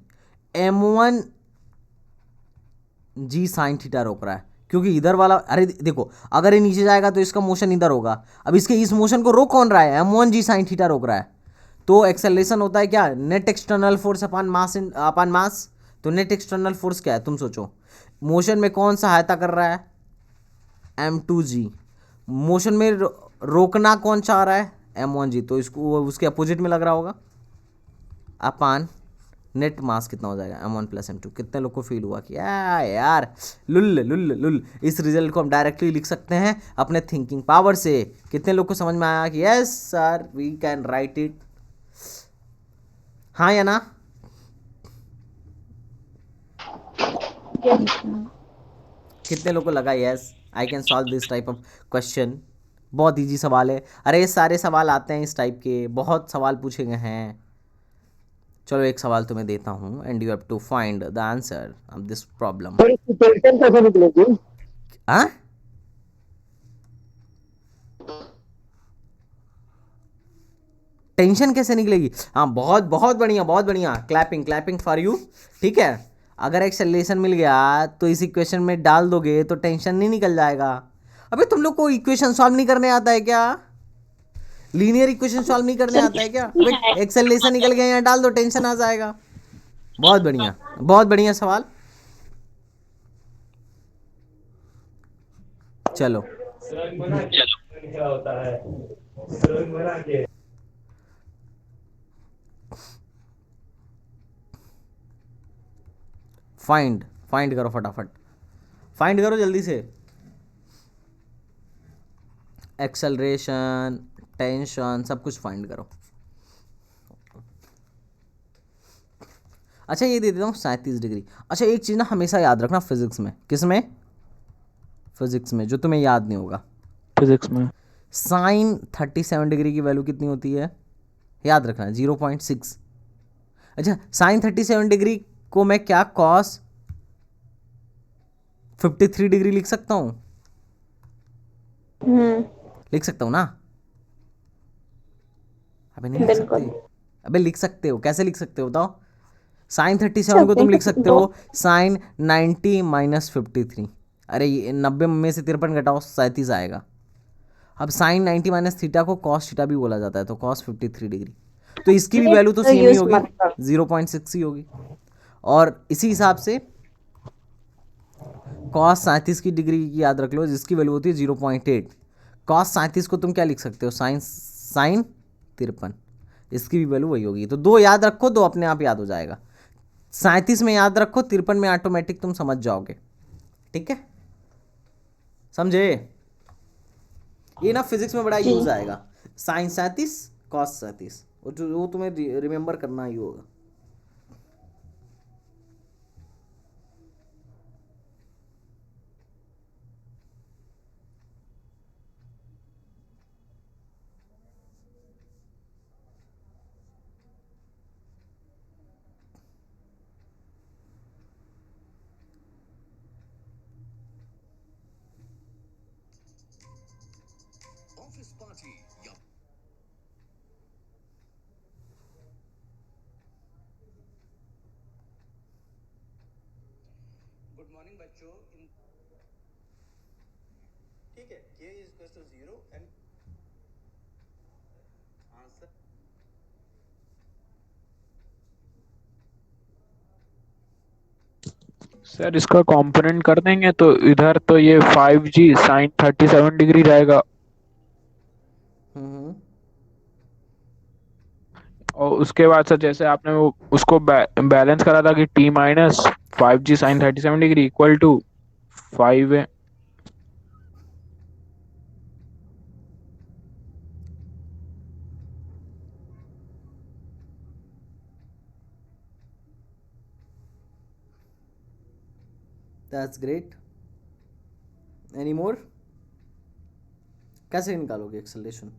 m1g साइन थीटा रोक रहा है, क्योंकि इधर वाला, अरे देखो अगर ये नीचे जाएगा तो इसका मोशन इधर होगा, अब इसके इस मोशन को रोक कौन रहा है, m1g साइन थीटा रोक रहा है। तो एक्सेलरेशन होता है क्या, net external force upon mass, upon mass. तो नेट एक्सटर्नल फोर्स क्या है, तुम सोचो, मोशन में कौन सहायता कर रहा है, m2g, मोशन में रोकना कौन चाह रहा है, m1g, तो इसको उसके अपोजिट में लग रहा होगा, अपान नेट मास कितना हो जाएगा, m1 प्लस m2। कितने लोग को फील हुआ कि यार लुल लुल लुल, इस रिजल्ट को हम डायरेक्टली लिख सकते हैं अपने थिंकिंग पावर से। कितने लोग को समझ में आया कि yes sir we can write it, हाँ या ना। कितने लोग को लगा yes I can solve this type of question, बहुत इजी सवाल है। अरे ये सारे सवाल आते हैं इस टाइप के, बहुत सवाल पूछे गए हैं। चलो एक सवाल तुम्हें देता हूँ, and you have to find the answer of this problem. Tension कैसे निकलेगी? हाँ, टेंशन कैसे निकलेगी, हाँ बहुत बहुत बढ़िया, बहुत बढ़िया, क्लैपिंग क्लैपिंग फॉर यू। ठीक है, अगर एक्सेलरेशन मिल गया तो इस इक्वेशन में डाल दोगे तो टेंशन नहीं निकल जाएगा। अबे तुम लोग को इक्वेशन सॉल्व नहीं करने आता है क्या, लीनियर इक्वेशन सॉल्व नहीं करने आता है क्या, अबे एक्सेलरेशन निकल गया यहाँ डाल दो टेंशन आ जाएगा। बहुत बढ़िया, बहुत बढ़िया सवाल। चलो फाइंड फाइंड करो, फटाफट फाइंड करो जल्दी से, एक्सेलरेशन टेंशन सब कुछ फाइंड करो। अच्छा ये दे देता हूँ 37 डिग्री। अच्छा एक चीज़ ना हमेशा याद रखना फिजिक्स में, किस में, फिजिक्स में, जो तुम्हें याद नहीं होगा, फिजिक्स में साइन 37 डिग्री की वैल्यू कितनी होती है, याद रखना 0.6। अच्छा साइन 37 डिग्री को मैं क्या कॉस 53 डिग्री लिख सकता हूँ, लिख सकता हूँ ना, अबे नहीं लिख सकते, अबे लिख सकते हो, कैसे लिख सकते हो बताओ, साइन 37 को तुम लिख सकते हो साइन 90 माइनस 53, अरे ये 90 में से 53 घटाओ 37 आएगा। अब साइन 90 माइनस थीटा को कॉस थीटा भी बोला जाता है, तो कॉस 53 डिग्री, तो इसकी भी वैल्यू तो सेम ही होगी, 0.6 ही होगी। और इसी हिसाब से कॉस 37 की डिग्री की याद रख लो, जिसकी वैल्यू होती है 0.8। कॉस 37 को तुम क्या लिख सकते हो, साइन 53, इसकी भी वैल्यू वही होगी। तो दो याद रखो, दो अपने आप याद हो जाएगा, 37 में याद रखो, 53 में ऑटोमेटिक तुम समझ जाओगे। ठीक है, समझे, ये ना फिजिक्स में बड़ा यूज आएगा, साइन 37 कॉस 37, वो तुम्हें रिमेंबर करना ही होगा। सर इसका कंपोनेंट कर देंगे तो इधर तो ये 5G साइन 37 डिग्री जाएगा, हम्म। और उसके बाद सर जैसे आपने वो उसको बैलेंस करा था कि T minus 5G sine 37 degree equal to 5 है। That's great. Any more? कैसे निकालोगे एक्सेलरेशन?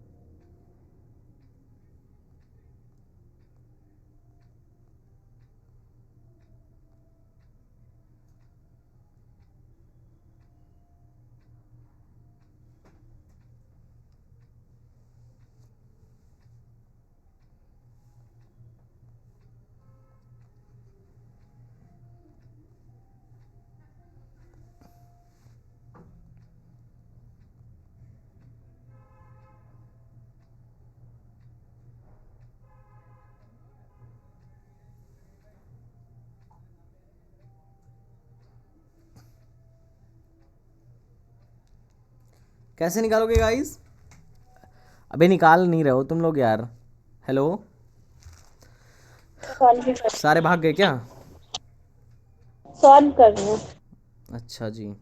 कैसे निकालोगे गाइस? अबे निकाल नहीं रहे हो तुम लोग यार। हेलो, सारे भाग गए क्या? सॉल्व कर रहे हैं। अच्छा जी।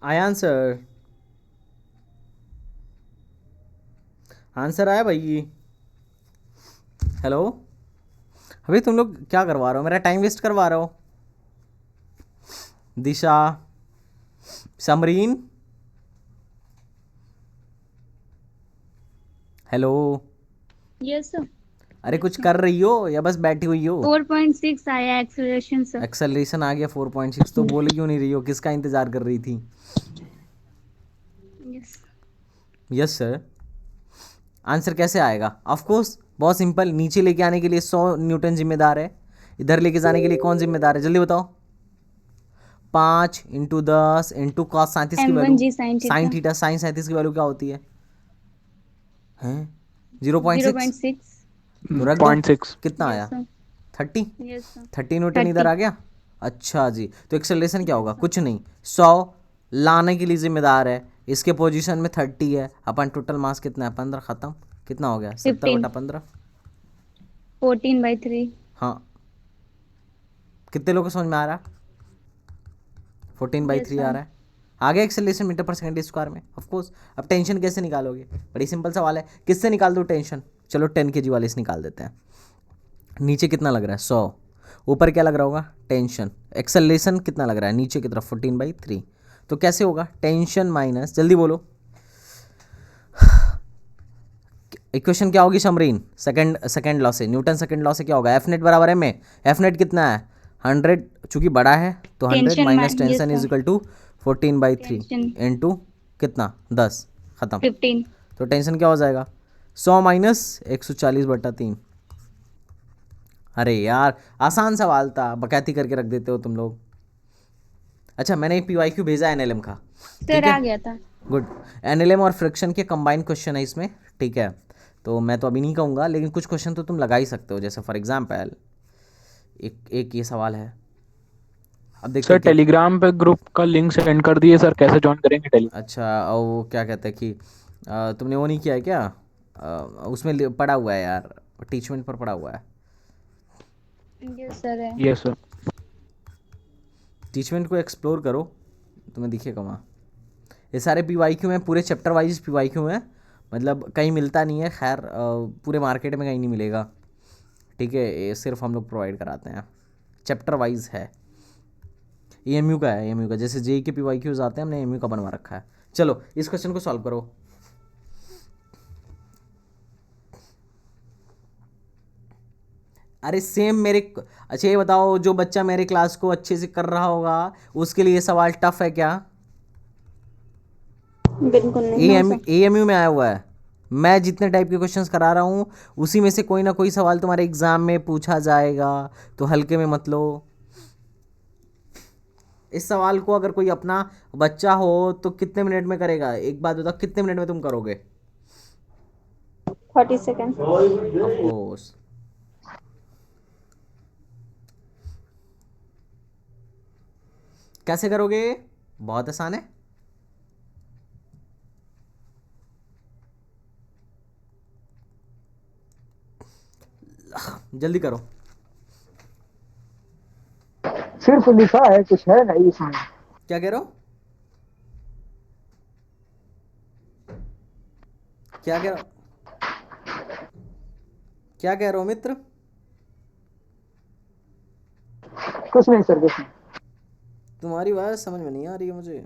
आया आंसर? आंसर आया भाई? हेलो, अभी तुम लोग क्या करवा रहे हो? मेरा टाइम वेस्ट करवा रहे हो। दिशा, समरीन, हेलो। Yes sir. अरे कुछ कर रही हो या बस बैठी हुई हो? 4.6 आया एक्सेलरेशन सर। एक्सेलरेशन आ गया 4.6, तो बोल क्यों नहीं रही हो? किसका इंतजार कर रही थी? यस। Yes sir. आंसर कैसे आएगा? ऑफ कोर्स बहुत सिंपल, नीचे लेके आने के लिए 100 न्यूटन जिम्मेदार है, इधर लेके जाने के लिए कौन जिम्मेदार है? जल्दी बताओ। 5 इंटू 10 इंटू कॉस 37 की value, M1G sin sine theta theta sine 37 की वैल्यू क्या होती है? हैं 0.6, 0.6। तो रख दो। 0.6। कितना यस आया? सर। 30। Yes sir. 30 न्यूटन इधर 30। आ गया। अच्छा जी, तो एक्सेलरेशन क्या होगा? कुछ नहीं, 100 लाने के लिए जिम्मेदार है, इसके पोजीशन में 30 है, अपन टोटल मास कितना है? 15। खत्म। कितना हो गया? 70/15। 14/3। हाँ, कितने लोगों को समझ में आ रहा है? 14/3 यस आ सर। रहा है। आगे एक्सेलरेशन मीटर पर सेकंड स्क्वायर में, ऑफ कोर्स। अब टेंशन कैसे निकालोगे? बड़ी सिंपल सवाल है, किससे निकाल दो टेंशन? चलो 10 kg वाले से निकाल देते हैं। नीचे कितना लग रहा है? 100। ऊपर क्या लग रहा होगा? टेंशन। एक्सेलरेशन कितना लग रहा है नीचे की तरफ? 14/3। तो कैसे होगा? टेंशन माइनस, जल्दी बोलो इक्वेशन क्या होगी समरीन? सेकंड लॉ से, न्यूटन सेकंड लॉ से क्या होगा? एफ नेट बराबर है में, एफ नेट कितना है? 100 चूंकि बड़ा है तो 100 टेंशन माइनस मान- tension yes, is sir. Equal to 14/3 tension into कितना 10 ख़त्म। 15 तो टेंशन क्या हो जाएगा 100 माइनस 140/3। अरे यार आसान सवाल था, बकैती करके रख देते हो तुम लोग। अच्छा मैंने एक PYQ भेजा है NLM का, सर ठीक आ है गया था। गुड। NLM और फ्रिक्शन के कंबाइंड क्वेश्चन है इसमें, ठीक है। तो मैं तो अभी नहीं कहूँगा, लेकिन कुछ क्वेश्चन तो तुम लगा ही सकते हो, जैसे फॉर एग्जाम्पल एक ये सवाल है, अब देखते सर हैं कि टेलीग्राम पे ग्रुप का लिंक सेंड कर दिए सर, कैसे ज्वाइन करेंगे टेलीग्राम? अच्छा और वो क्या कहते हैं कि तुमने वो नहीं किया है क्या? उसमें पड़ा हुआ है यार, टीचमेंट पर पड़ा हुआ है। यस सर है। Yes sir. टीचमेंट को एक्सप्लोर करो, तुम्हें दिखेगा वहाँ। ये सारे PYQ में, पूरे चैप्टर वाइज PYQ में, मतलब कहीं मिलता नहीं है, खैर पूरे मार्केट में कहीं नहीं मिलेगा, ठीक है। ये सिर्फ हम लोग प्रोवाइड कराते हैं, चैप्टर वाइज है। EMU का है, EMU का, जैसे JEE के PYQs आते हैं, हमने EMU का बनवा रखा है। चलो इस क्वेश्चन को सॉल्व करो। अरे सेम मेरे, अच्छा ये बताओ, जो बच्चा मेरे क्लास को अच्छे से कर रहा होगा उसके लिए सवाल टफ है क्या? बिल्कुल नहीं। AMU में आया हुआ है, मैं जितने टाइप के क्वेश्चंस करा रहा हूँ उसी में से कोई ना कोई सवाल तुम्हारे एग्जाम में पूछा जाएगा, तो हल्के में मत लो। इस सवाल को अगर कोई अपना बच्चा हो तो कितने मिनट में करेगा? एक बात बताओ, कितने मिनट में तुम करोगे? 30 सेकेंड। Of course. कैसे करोगे? बहुत आसान है। जल्दी करो। सिर्फ लिखा है, कुछ है नहीं इसमें। क्या कह रहे हो? क्या कह रहे हो? क्या कह रहे हो मित्र? कुछ नहीं सर, कुछ नहीं। तुम्हारी बात समझ में नहीं आ रही है मुझे।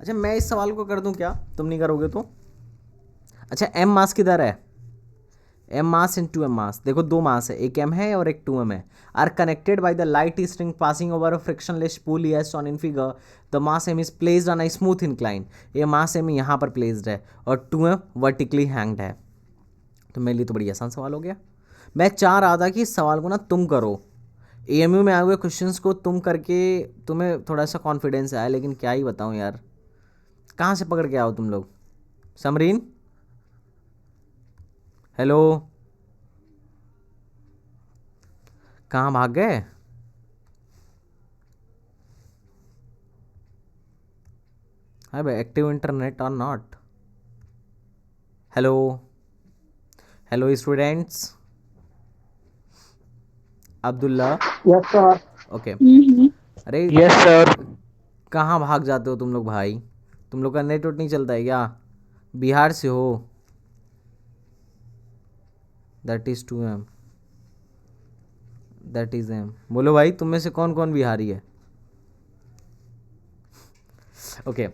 अच्छा मैं इस सवाल को कर दूं क्या, तुम नहीं करोगे तो? अच्छा M मास किधर है? M मास इन 2M मास। देखो दो मास है, एक M है और एक 2M है, are connected by the light string passing over a frictionless pulley as on in figure. The mass M is placed on a smooth incline. ये मास M यहाँ पर प्लेस्ड है और 2M वर्टिकली हैंग्ड है। तो मेरे लिए तो बड़ी आसान सवाल हो गया। मैं चाह रहा था कि इस सवाल को ना तुम करो, AMU में आए हुए क्वेश्चंस को तुम करके तुम्हें थोड़ा सा कॉन्फिडेंस आया, लेकिन क्या ही बताऊँ यार, कहाँ से पकड़ के आओ तुम लोग? समरीन, हेलो, कहाँ भाग गए? है भाई एक्टिव इंटरनेट और not? Hello hello students. Abdullah, yes sir. Okay. अरे यस सर। कहाँ भाग जाते हो तुम लोग भाई? तुम लोग का नेटवर्क नहीं चलता है क्या? बिहार से हो? That is 2M, that is M। बोलो भाई, तुम में से कौन कौन बिहारी है? ओके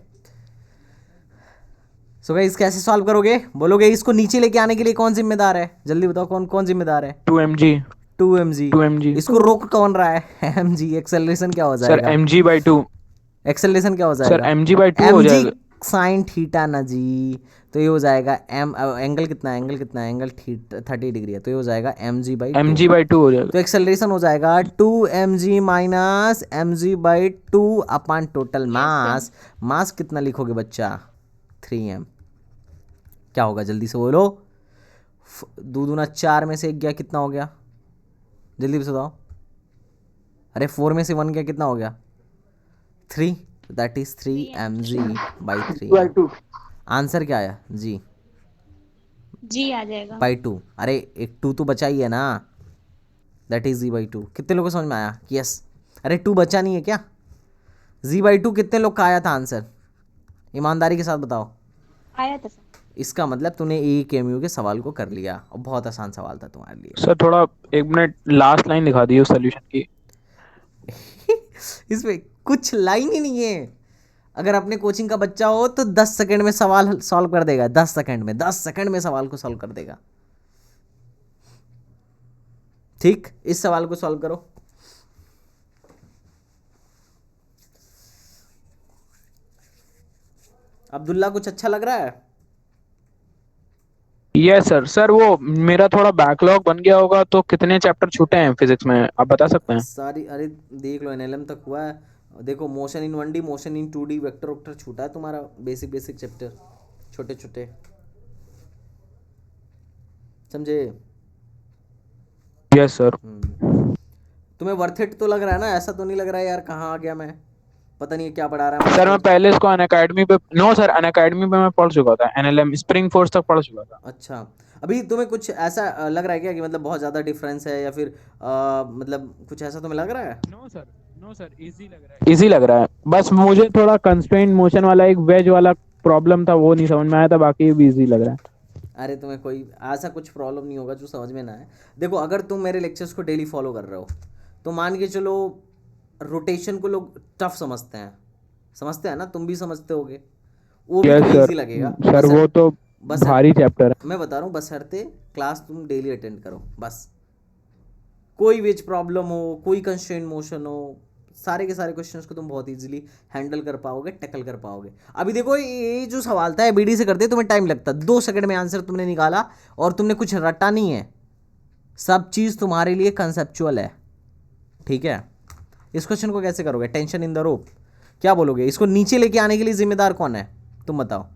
सो गाइस, कैसे सॉल्व करोगे? बोलोगे इसको नीचे लेके आने के लिए कौन जिम्मेदार है? जल्दी बताओ कौन कौन जिम्मेदार है? 2mg। 2mg। 2mg इसको रोक कौन रहा है? mg। एक्सेलरेशन क्या हो सर जाएगा? mg/2। एक्सेलरेशन क्या हो सर जाएगा? mg/2 हो mg जाएगा। साइन थीटा ना जी, तो ये हो जाएगा एम, एंगल कितना है, एंगल कितना है, एंगल 30 डिग्री है, तो ये हो जाएगा mg/2। mg/2 हो तो जाएगा। एक्सेलरेशन हो जाएगा 2mg minus mg/2 upon total mass. Mass कितना लिखोगे बच्चा? 3m। क्या होगा जल्दी से बोलो? 2 दूना 4 में से 1 गया, कितना हो गया? जल्दी से बताओ। अरे 4 में से 1 गया, कितना हो गया? 3। That is 3mg/3। By two. Answer क्या आया जी? जी आ जाएगा। बाई 2। अरे एक 2 तो बचा ही है ना, दैट इज g/2। कितने लोगों को समझ में आया? यस। अरे 2 बचा नहीं है क्या? g/2 कितने लोग का आया था आंसर? ईमानदारी के साथ बताओ। आया था सर। इसका मतलब तूने एक एमयू के सवाल को कर लिया, और बहुत आसान सवाल था तुम्हारे लिए। सर थोड़ा 1 मिनट लास्ट लाइन दिखा दी उस सोल्यूशन की। इसमें कुछ लाइन ही नहीं है। अगर अपने कोचिंग का बच्चा हो तो 10 सेकंड में सवाल सॉल्व कर देगा, 10 सेकंड में, 10 सेकंड में सवाल को सॉल्व कर देगा। ठीक, इस सवाल को सॉल्व करो। अब्दुल्ला कुछ अच्छा लग रहा है? Yes sir. सर वो मेरा थोड़ा बैकलॉग बन गया होगा, तो कितने चैप्टर छूटे हैं फिजिक्स में, आप बता सकते हैं? सारी, अरे देख लो, एनएलएम तक हुआ है। देखो, motion in 1D, motion in 2D, vector vector छूटा है तुम्हारा, बेसिक बेसिक चैप्टर, छोटे छोटे, समझे? Yes sir. तुम्हें वर्थ इट तो लग रहा है ना? ऐसा तो नहीं लग रहा है यार कहाँ आ गया मैं, पता नहीं क्या पढ़ा रहा है सर मैं पहले इसको अनअकैडमी पे, नो सर अनअकैडमी पे मैं पढ़ चुका था, एनएलएम स्प्रिंग फोर्स तक पढ़ चुका था। अच्छा, अभी तुम्हें कुछ ऐसा लग रहा है क्या कि मतलब बहुत ज़्यादा डिफरेंस है, या फिर मतलब कुछ ऐसा तुम्हें लग रहा है? No sir, no sir, easy लग रहा है, इजी लग रहा है। बस मुझे थोड़ा कंस्ट्रेंट मोशन वाला एक वेज वाला प्रॉब्लम था, वो नहीं समझ में आया था, बाकी भी इजी लग रहा है। अरे तुम्हें कोई ऐसा कुछ प्रॉब्लम नहीं होगा जो समझ में ना आए। देखो, अगर तुम मेरे लेक्चर्स को डेली फॉलो कर रहे हो तो मान के चलो, रोटेशन को लोग टफ समझते हैं ना, तुम भी समझते होगे, वो भी यस तुम्हें सर। इजी लगेगा। सर वो तो भारी चैप्टर है। मैं बता रहा हूँ, बशर्ते क्लास तुम डेली अटेंड करो बस। कोई वेज प्रॉब्लम हो, कोई कंस्ट्रेंट मोशन हो, सारे के सारे क्वेश्चंस को तुम बहुत इजीली हैंडल कर पाओगे, टैकल कर पाओगे। अभी देखो, ये जो सवाल था बीडी से करते तुम्हें टाइम लगता, 2 सेकंड में आंसर तुमने निकाला, और तुमने कुछ रटा नहीं है, सब चीज़ तुम्हारे लिए कंसेप्चुअल है। ठीक है, इस क्वेश्चन को कैसे करोगे? टेंशन इन द रोप, क्या बोलोगे? इसको नीचे लेके आने के लिए जिम्मेदार कौन है, तुम बताओ।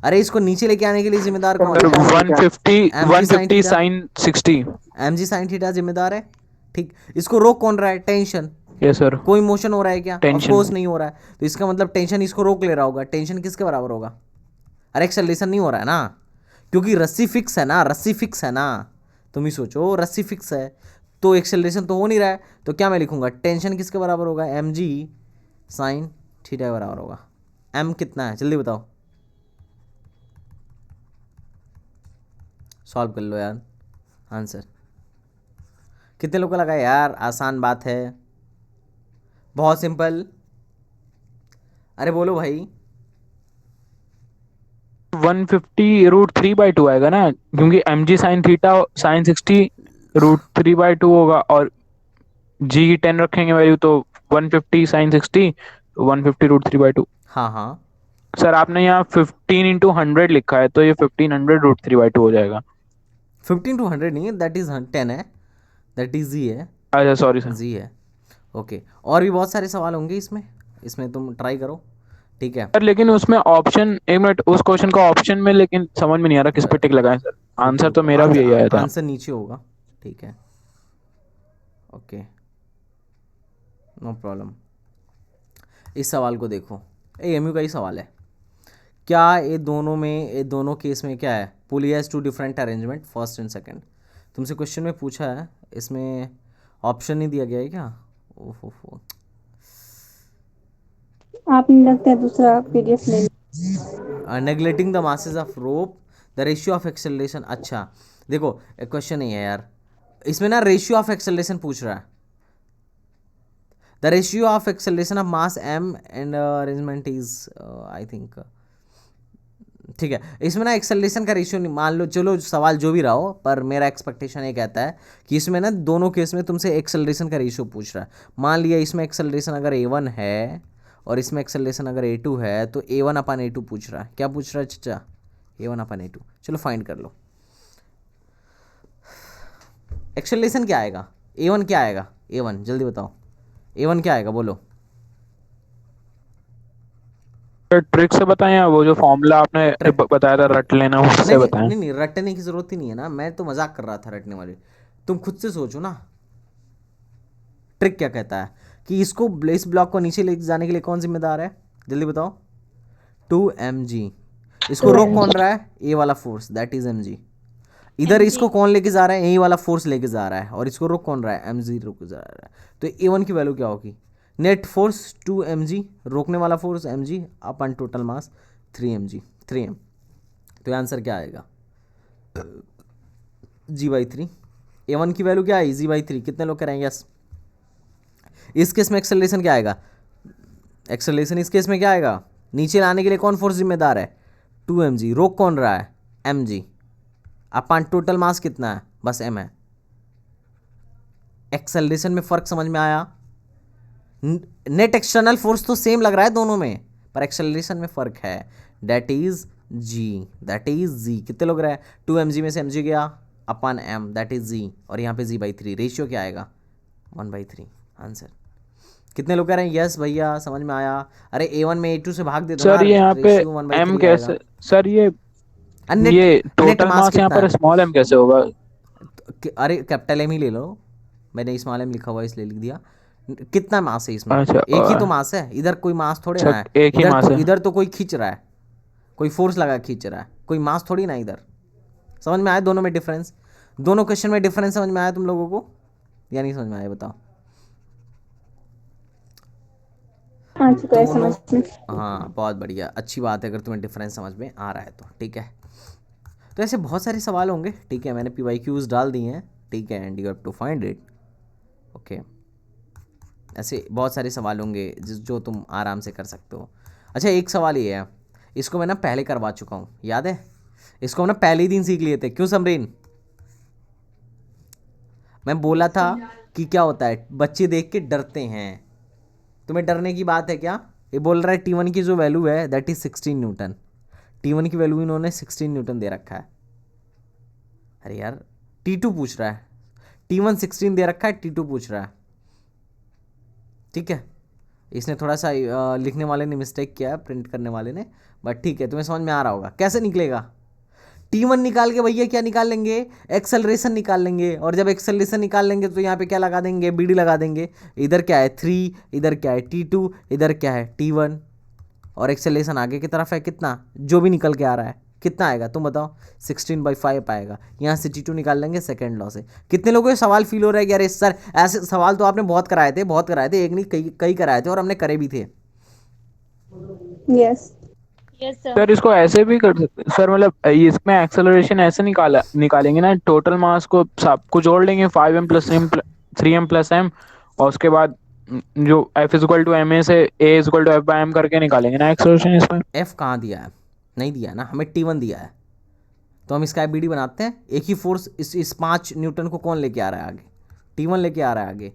अरे इसको नीचे लेके आने के लिए जिम्मेदार कौन है? 150 sin 60। mg sin थीटा जिम्मेदार है। ठीक, इसको रोक कौन रहा है? टेंशन। Yes sir. कोई मोशन हो रहा है क्या? Of tension. कोर्स नहीं हो रहा है, तो इसका मतलब टेंशन इसको रोक ले रहा होगा। टेंशन किसके बराबर होगा? अरे एक्सेलरेशन नहीं हो रहा है ना, क्योंकि रस्सी फिक्स है ना, रस्सी फिक्स है ना, तुम ही सोचो, रस्सी फिक्स है तो एक्सेलरेशन तो हो नहीं रहा है, तो क्या मैं लिखूंगा? टेंशन किसके बराबर होगा? mg sin थीटा के बराबर होगा। m कितना है जल्दी बताओ, सॉल्व कर लो यार आंसर। कितने लोग को लगा यार आसान बात है, बहुत सिंपल? अरे बोलो भाई। 150√3/2 आएगा ना, क्योंकि mg sin थीटा sin 60√3/2 होगा, और g की 10 रखेंगे वैल्यू, तो 150 sin 60, तो 150√3/2। हाँ हाँ, सर आपने यहाँ 15 × 100 लिखा है, तो ये 1500√3/2 हो जाएगा। 15 to 100 नहीं है, दैट इज 10 है, दैट इज जी है, अच्छा सॉरी सर। जी है। ओके, और भी बहुत सारे सवाल होंगे इसमें, इसमें तुम ट्राई करो, ठीक है? सर लेकिन उसमें ऑप्शन, 1 मिनट, उस क्वेश्चन का ऑप्शन में लेकिन समझ में नहीं आ रहा किस पे टिक लगाएं सर। आंसर तो मेरा भी यही आया था। आंसर नीचे होगा, ठीक है, ओके, नो प्रॉब्लम। इस सवाल को देखो, ये एमयू का ही सवाल है। क्या ये दोनों में, ये दोनों केस में क्या है? Pulley has 2 different arrangement, first and second. तुमसे क्वेश्चन में पूछा है, इसमें ऑप्शन नहीं दिया गया है क्या? ओहो, आपने लगता है दूसरा पीडीएफ ले लिया। Neglecting the masses of rope, the ratio of acceleration. अच्छा देखो, एक क्वेश्चन नहीं है यार, इसमें ना रेशियो ऑफ एक्सेलरेशन पूछ रहा है, the ratio of acceleration of mass m and arrangement is I think, ठीक है। इसमें ना एक्सेलरेशन का रेशियो नहीं, मान लो चलो सवाल जो भी रहा हो, पर मेरा एक्सपेक्टेशन ये कहता है कि इसमें ना दोनों केस में तुमसे एक्सेलरेशन का रेशियो पूछ रहा है। मान लिया इसमें एक्सेलरेशन अगर a1 है और इसमें एक्सेलरेशन अगर A2 है तो A1 अपन A2 पूछ रहा है। क्या पूछ रहा है चचा? A1 अपन A2। चलो फाइंड कर लो। एक्सेलरेशन क्या आएगा? A1 क्या आएगा? A1 जल्दी बताओ, A1 क्या आएगा बोलो। ट्रिक से बताएं या वो जो फॉर्मूला आपने बताया था रट लेना उससे नहीं बताएं? नहीं नहीं, रटने की जरूरत ही नहीं है ना, मैं तो मजाक कर रहा था रटने वाले। तुम खुद से सोचो ना, ट्रिक क्या कहता है कि इसको इस ब्लॉक को नीचे ले जाने के लिए कौन जिम्मेदार है, जल्दी बताओ। 2mg। इसको रोक कौन रहा है? ए वाला फोर्स, दैट इज mg। इधर इसको कौन लेके जा रहा है? ए वाला फोर्स लेके जा रहा है। और इसको रोक कौन रहा है? mg रोक जा रहा है। तो A1 की वैल्यू क्या होगी? नेट फोर्स 2mg, रोकने वाला फोर्स mg, अपन टोटल मास 3mg, 3m। तो आंसर क्या आएगा? g/3। A1 की वैल्यू क्या है? g/3। कितने लोग कह रहे हैं यस? इस केस में एक्सेलरेशन क्या आएगा? एक्सेलरेशन इस केस में क्या आएगा? नीचे लाने के लिए कौन फोर्स जिम्मेदार है? 2mg। रोक कौन रहा है? mg। अपन टोटल मास कितना है? बस m है। एक्सेलरेशन में फर्क समझ में आया? नेट एक्सटर्नल फोर्स तो सेम लग रहा है दोनों में, पर एक्सेलरेशन में फर्क है। That is g, that is g। कितने लोग रहे? 2mg में से mg गया अपन m, दैट इज g। और यहाँ पे g/3। रेशियो क्या आएगा? 1/3। आंसर। कितने लोग कह रहे हैं यस भैया समझ में आया? अरे A1 में A2 से भाग दे दो ना, सर ये यहाँ पे रेशियो 1/3 m आएगा। कैसे सर? ये नेट नेट टोटल मास मास यहाँ कितना पर है? स्मॉल m कैसे होगा? अरे कैपिटल M ही ले लो, मैंने स्मॉल m लिखा हुआ है इसलिए लिख दिया। कितना मास है इसमें? अच्छा, एक ही तो मास है, इधर कोई मास थोड़े अच्छा, ना है। एक ही मास है। इधर तो कोई खींच रहा है, कोई फोर्स लगा खींच रहा है, कोई मास थोड़ी ना इधर। समझ में आया दोनों में डिफरेंस? दोनों क्वेश्चन में डिफरेंस समझ में आया तुम लोगों को या नहीं समझ में आया बताओ? आ चुका है दोनों। समझ में। हाँ बहुत बढ़िया, अच्छी बात है अगर तुम्हें डिफरेंस समझ में आ रहा है तो। ठीक है, तो ऐसे बहुत सारे सवाल होंगे। ठीक है, मैंने PYQs डाल दिए हैं। ठीक है, and you have to find it. Okay, ऐसे बहुत सारे सवाल होंगे जो तुम आराम से कर सकते हो। अच्छा एक सवाल ये है, इसको मैं ना पहले करवा चुका हूँ, याद है? इसको हम ना पहले ही दिन सीख लिए थे। क्यों समरीन? मैं बोला था कि क्या होता है, बच्चे देख के डरते हैं। तुम्हें डरने की बात है क्या? ये बोल रहा है T1 की जो वैल्यू है दैट इज 16 न्यूटन। T1 की वैल्यू इन्होंने 16 न्यूटन दे रखा है। अरे यार T2 पूछ रहा है, T1 16 दे रखा है, T2 पूछ रहा है। ठीक है, इसने थोड़ा सा लिखने वाले ने मिस्टेक किया है, प्रिंट करने वाले ने, बट ठीक है, तुम्हें समझ में आ रहा होगा कैसे निकलेगा। T1 निकाल के भैया क्या निकाल लेंगे? एक्सेलरेशन निकाल लेंगे। और जब एक्सेलरेशन निकाल लेंगे तो यहाँ पे क्या लगा देंगे? BD लगा देंगे। इधर क्या है 3, इधर क्या है T2, इधर क्या है T1। और एक्सेलरेशन आगे की तरफ है कितना, जो भी निकल के आ रहा है कितना आएगा तुम बताओ? 16/5 आएगा। यहाँ से T2 निकाल लेंगे सेकेंड लॉ से। कितने लोगों को सवाल फील हो रहा है कि अरे सर ऐसे सवाल तो आपने बहुत कराए थे, बहुत कराए थे, एक नहीं कई कराए थे और हमने करे भी थे। Yes yes sir. सर इसको ऐसे भी कर सकते हैं सर, मतलब इसमें एक्सेलरेशन ऐसे निकालेंगे ना, टोटल मास को सब कुछ जोड़ लेंगे 5m + 3m + m, और उसके बाद जो F = ma से A = F/m करके निकालेंगे ना एक्सेलरेशन इसमें। F कहाँ दिया है? नहीं दिया ना, हमें T1 दिया है। तो हम इसका BD बनाते हैं। एक ही फोर्स इस 5 न्यूटन को कौन लेके आ रहा है आगे? T1 लेके आ रहा है आगे,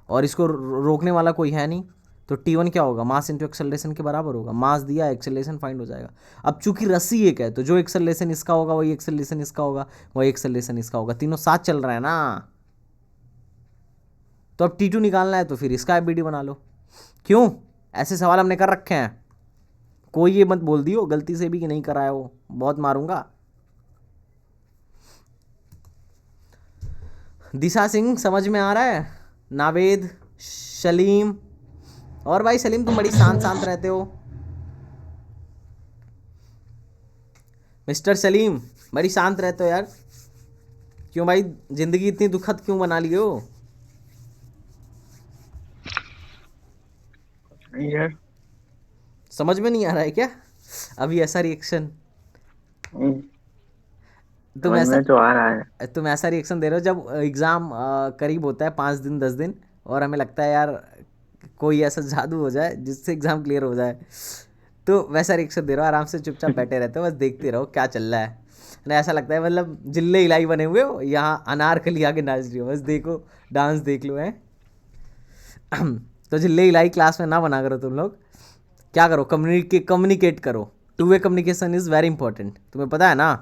और इसको रोकने वाला कोई है नहीं। तो T1 क्या होगा? मास इंटू एक्सेलरेशन के बराबर होगा। मास दिया, एक्सेलरेशन फाइंड हो जाएगा। अब चूंकि रस्सी एक है तो जो एक्सेलरेशन इसका होगा वही एक्सेलरेशन इसका होगा, वही एक्सेलरेशन इसका होगा, तीनों साथ चल रहा है ना। तो अब T2 निकालना है तो फिर इसका BD बना लो। क्यों? ऐसे सवाल हमने कर रखे हैं, कोई ये मत बोल दियो गलती से भी कि नहीं कराया, वो बहुत मारूंगा। दिशा सिंह समझ में आ रहा है? नावेद, सलीम, और भाई सलीम तुम बड़ी शांत शांत रहते हो। मिस्टर सलीम बड़ी शांत रहते हो यार, क्यों भाई जिंदगी इतनी दुखद क्यों बना लिए हो? यार समझ में नहीं आ रहा है क्या अभी ऐसा रिएक्शन? तुम ऐसा रिएक्शन दे रहे हो जब एग्ज़ाम करीब होता है 5 दिन 10 दिन, और हमें लगता है यार कोई ऐसा जादू हो जाए जिससे एग्ज़ाम क्लियर हो जाए, तो वैसा रिएक्शन दे रहे हो। आराम से चुपचाप बैठे रहते हो, बस देखते रहो क्या चल रहा है ना। ऐसा लगता है मतलब जिल्ले इलाई बने हुए हो, यहाँ अनारकली आके नाच रही हो, बस देखो डांस देख लो है। तो चिल्ले इलाई क्लास में ना बना करो तुम लोग, क्या करो, कम्युनिकेट करो। Two way communication is very important, तुम्हें पता है ना।